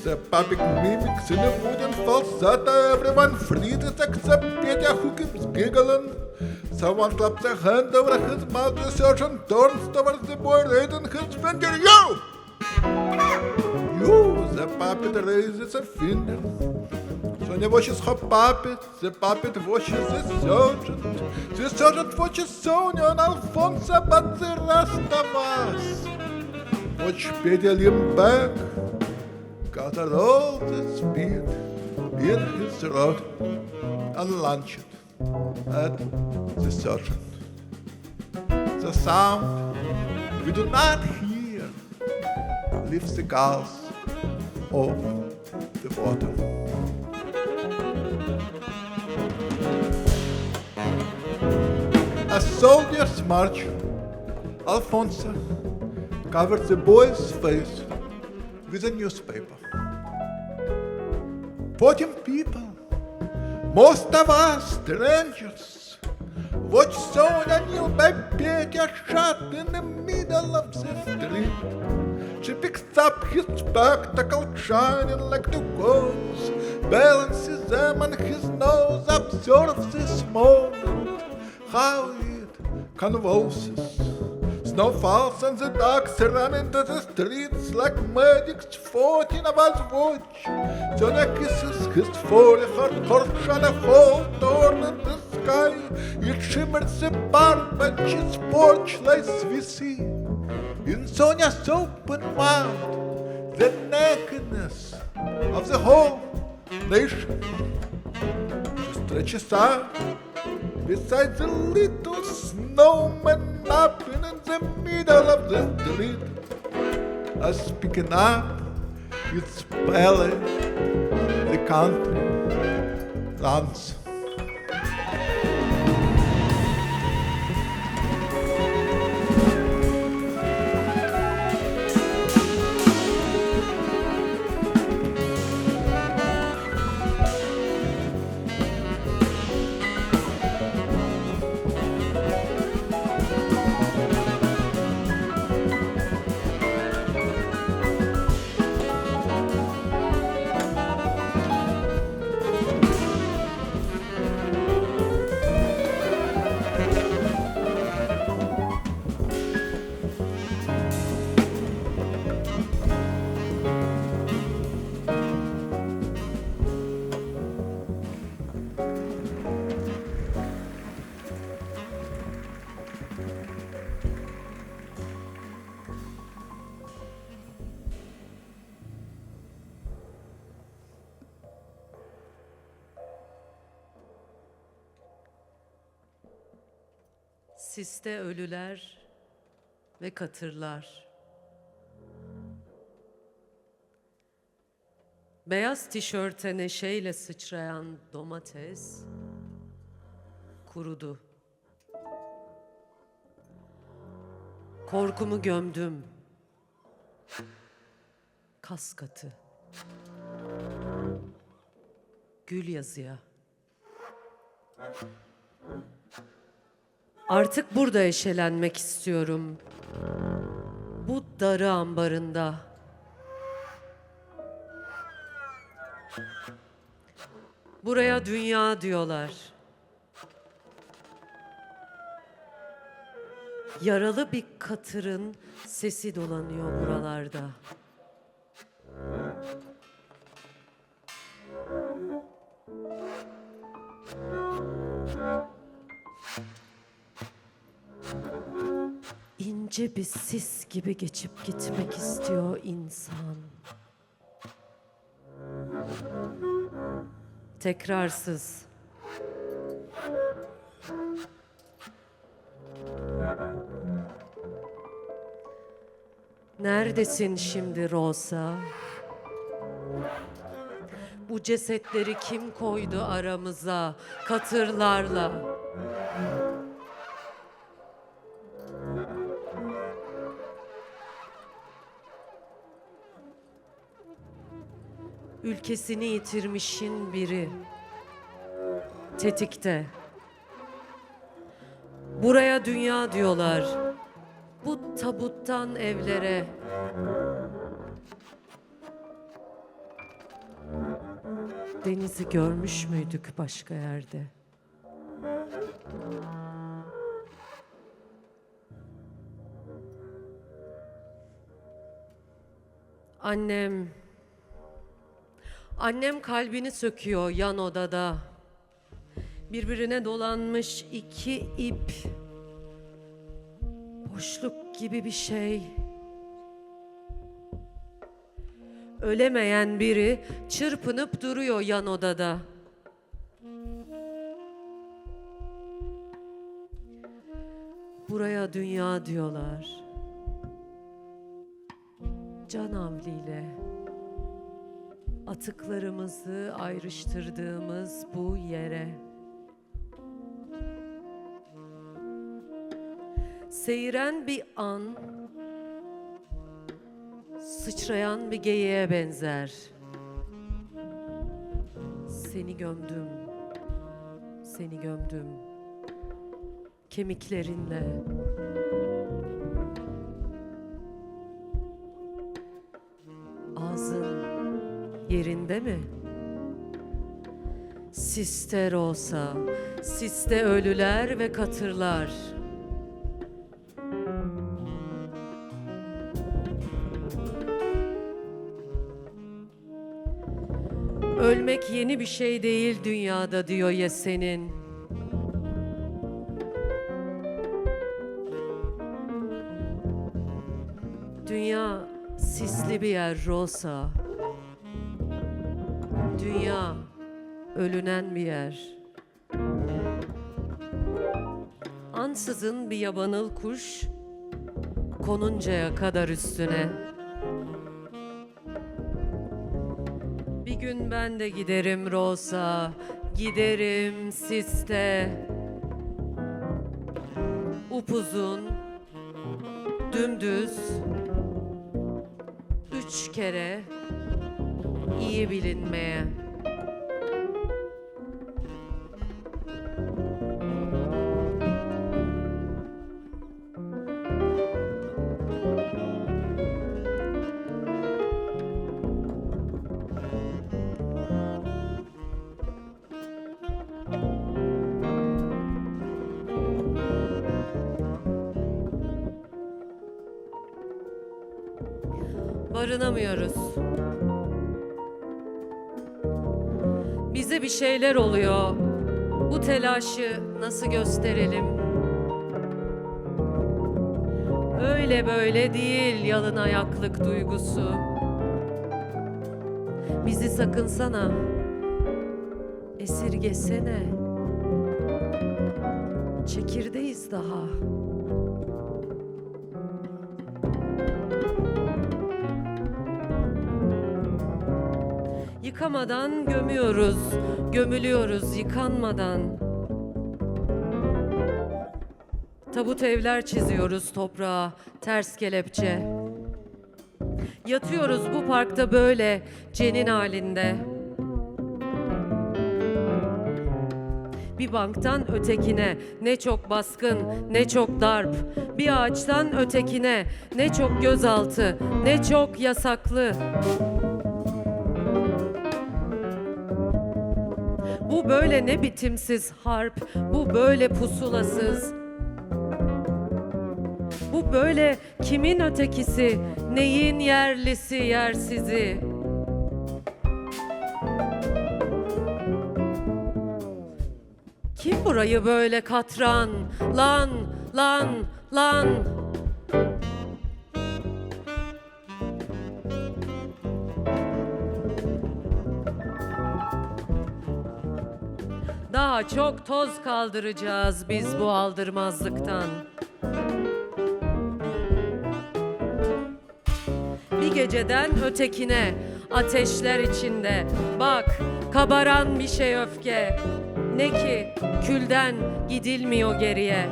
The puppet mimics in a wooden falsetto. Everyone freezes except Petya, who keeps giggling. Someone claps a hand over his mouth. The sergeant turns towards the boy, raising his finger. You! You! The puppet raises a finger. Sonia watches her puppet. The puppet watches the sergeant. The sergeant watches Sonia and Alfonso, but the rest of us watch Petya limp back, gather all the speed in his rod, and launch it at the sergeant. The sound we do not hear lifts the gulls off the bottom. As soldiers march, Alfonso covered the boy's face with a newspaper. 14 people, most of us strangers, watch Sonia kneel by Petya shot in the middle of the street. She picks up his spectacles, shining like two goals, balances them on his nose, observes this moment, how it convulses. Snow falls and the dogs run into the streets like medics. 14 of us watch. Sonia kisses his forehead, her shadow hole torn in the sky. It shimmers apart, but his porch lights we see. In Sonia's open mouth, the nakedness of the whole nation. She stretches out beside the little snowman napping in the middle of the street. As picking up its belly, the country runs. Siste ölüler ve katırlar. Beyaz tişörte neşeyle sıçrayan domates kurudu. Korkumu gömdüm. Kas katı. Gül yazıya. Artık burada eşelenmek istiyorum. Bu darı ambarında. Buraya dünya diyorlar. Yaralı bir katırın sesi dolanıyor buralarda. İnce bir sis gibi geçip gitmek istiyor insan. Tekrarsız. Neredesin şimdi Rosa? Bu cesetleri kim koydu aramıza katırlarla? Ülkesini yitirmişin biri. Tetikte. Buraya dünya diyorlar. Bu tabuttan evlere. Denizi görmüş müydük başka yerde? Annem kalbini söküyor yan odada. Birbirine dolanmış iki ip. Boşluk gibi bir şey. Ölemeyen biri çırpınıp duruyor yan odada. Buraya dünya diyorlar. Can havliyle atıklarımızı ayrıştırdığımız bu yere. Seyren bir an, sıçrayan bir geyiğe benzer. Seni gömdüm, seni gömdüm kemiklerinle. Ağzın yerinde mi? Siste Rosa, siste ölüler ve katırlar. Ölmek yeni bir şey değil dünyada diyor ya senin. Dünya sisli bir yer Rosa. Dünya ölünen bir yer. Ansızın bir yabanıl kuş konuncaya kadar üstüne. Bir gün ben de giderim Rosa, giderim siste. Upuzun, dümdüz, 3 kere iyi bilinmeye. Barınamıyoruz. Bize bir şeyler oluyor. Bu telaşı nasıl gösterelim? Öyle böyle değil yalın ayaklık duygusu. Bizi sakınsana. Esirgesene. Çekirdeğiz daha. Yıkamadan gömüyoruz, gömülüyoruz yıkanmadan. Tabut evler çiziyoruz toprağa, ters kelepçe. Yatıyoruz bu parkta böyle cenin halinde. Bir banktan ötekine ne çok baskın, ne çok darp. Bir ağaçtan ötekine ne çok gözaltı, ne çok yasaklı. Bu böyle ne bitimsiz harp, bu böyle pusulasız. Bu böyle kimin ötekisi, neyin yerlisi yersizi. Kim burayı böyle katran, lan, lan, lan. Daha çok toz kaldıracağız biz bu aldırmazlıktan. Bir geceden ötekine, ateşler içinde. Bak, kabaran bir şey öfke. Ne ki külden gidilmiyor geriye.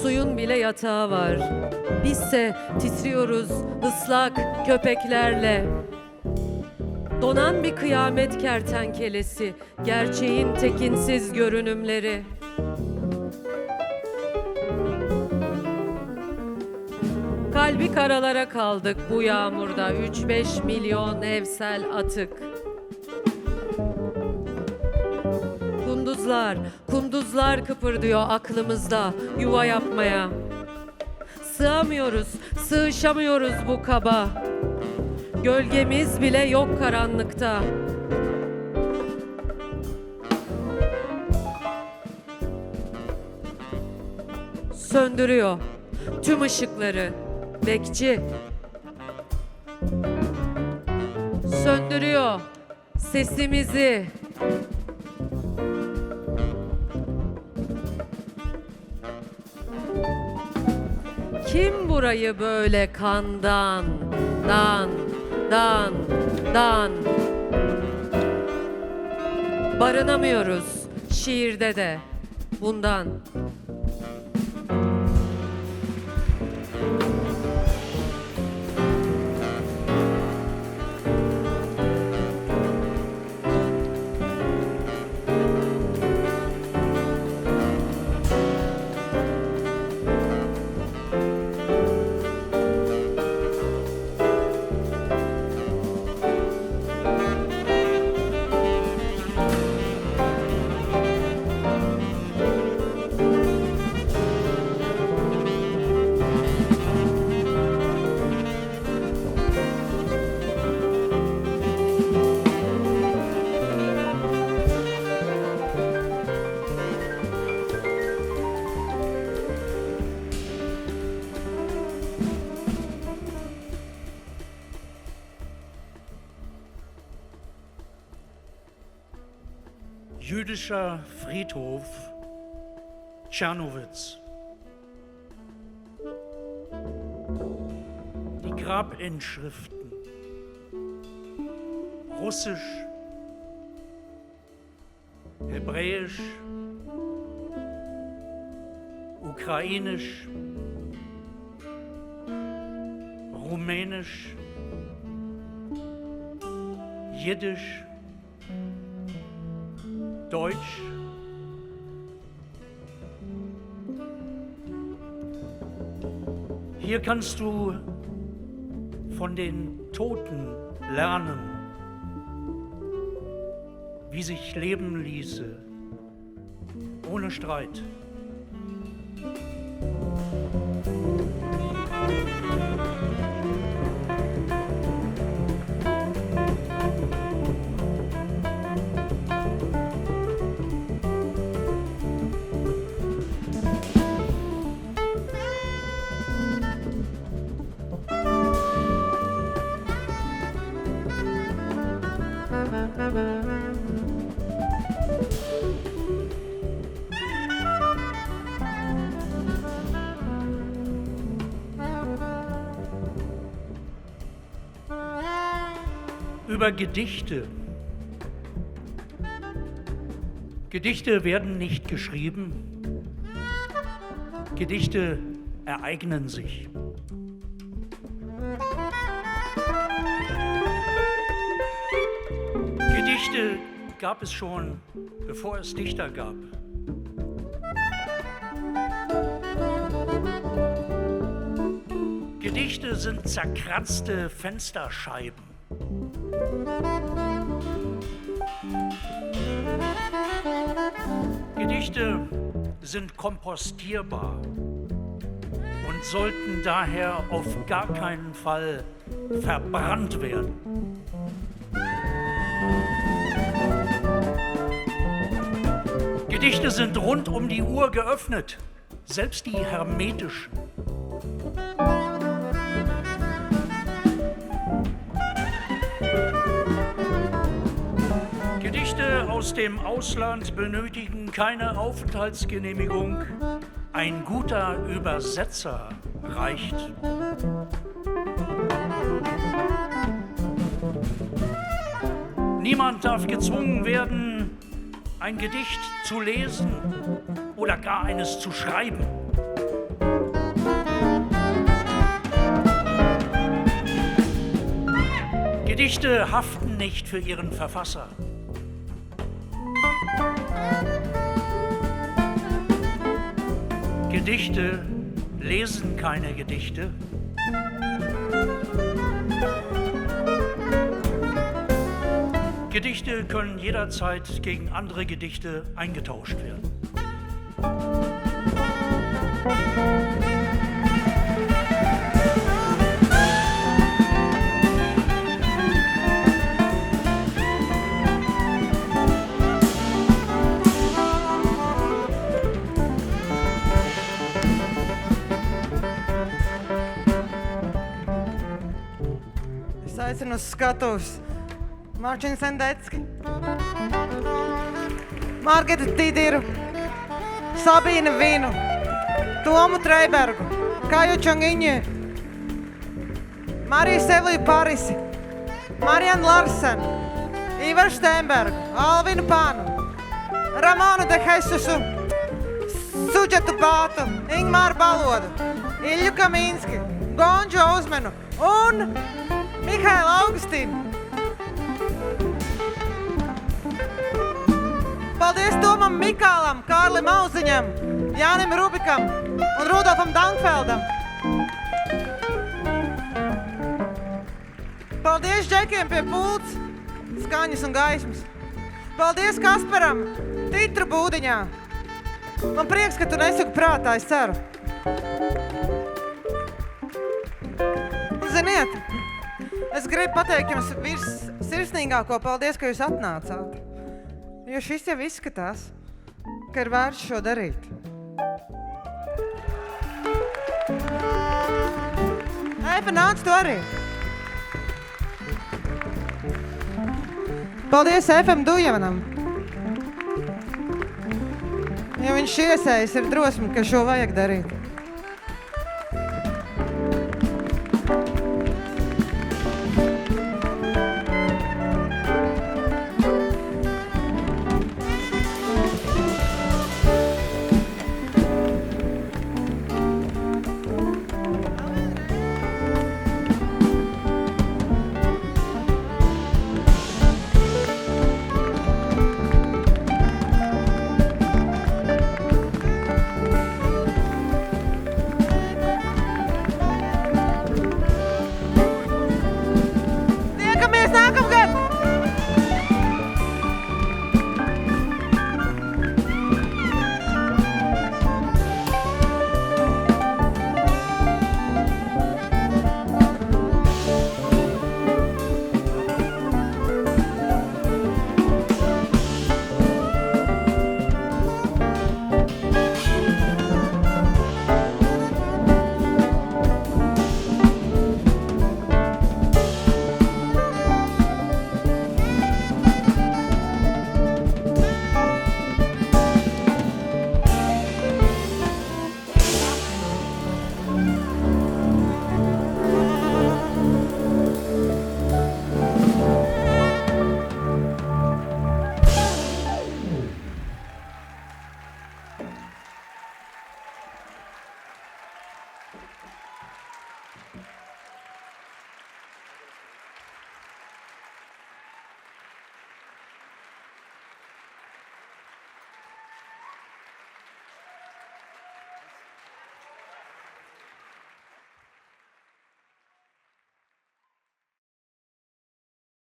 Suyun bile yatağı var. Bizse titriyoruz ıslak köpeklerle. Donan bir kıyamet kertenkelesi, gerçeğin tekinsiz görünümleri. Kalbi karalara kaldık bu yağmurda, 3-5 milyon evsel atık. Kunduzlar, kunduzlar kıpırdıyor aklımızda yuva yapmaya. Sığamıyoruz, sığışamıyoruz bu kaba. Gölgemiz bile yok karanlıkta. Söndürüyor tüm ışıkları bekçi. Söndürüyor sesimizi. Kim burayı böyle kandan, dan. Barınamıyoruz şiirde de bundan. Jüdischer Friedhof Czernowitz. Die Grabinschriften Russisch, Hebräisch, Ukrainisch, Rumänisch, Jiddisch, Deutsch, hier kannst du von den Toten lernen, wie sich leben ließe, ohne Streit. Über Gedichte. Gedichte werden nicht geschrieben, Gedichte ereignen sich. Gedichte gab es schon, bevor es Dichter gab. Gedichte sind zerkratzte Fensterscheiben. Gedichte sind kompostierbar und sollten daher auf gar keinen Fall verbrannt werden. Gedichte sind rund um die Uhr geöffnet, selbst die hermetischen. aus dem Ausland benötigen keine Aufenthaltsgenehmigung. Ein guter Übersetzer reicht. Niemand darf gezwungen werden, ein Gedicht zu lesen oder gar eines zu schreiben. Gedichte haften nicht für ihren Verfasser. Gedichte lesen keine Gedichte. Gedichte können jederzeit gegen andere Gedichte eingetauscht werden. Es aicinu uz skatuves Mārčiņu Sendecki, Margetu Tidiru, Sabīnu Vinu, Tomu Treibergu, Kaju Čongiņu, Mariju Sevliju Parisi, Marianu Larsenu, Ivaru Steinbergu, Alvinu Pānu, Ramonu de Hesusu, Suģetu Pātu, Ingmāru Balodu, Ilju Kamīnski, Gonģu Uzmenu un Mihailu Augustīnu. Paldies Tomam Mikālam, Kārlim Auziņam, Jānim Rubikam un Rudolfam Dankfeldam. Paldies Džekiem pie pults, skaņas un gaismas. Paldies Kasparam, Titru būdiņā. Man prieks, ka tu nesuki prātā, es ceru. Un ziniet, es gribu pateikt jums sirsnīgāko paldies, ka jūs atnācāt. Jo šis jau izskatās, ka ir vērts šo darīt. Eipa, nāc tu arī. Paldies Eifam Dujavanam. Jo viņš iesējas ir drosmi, ka šo vajag darīt.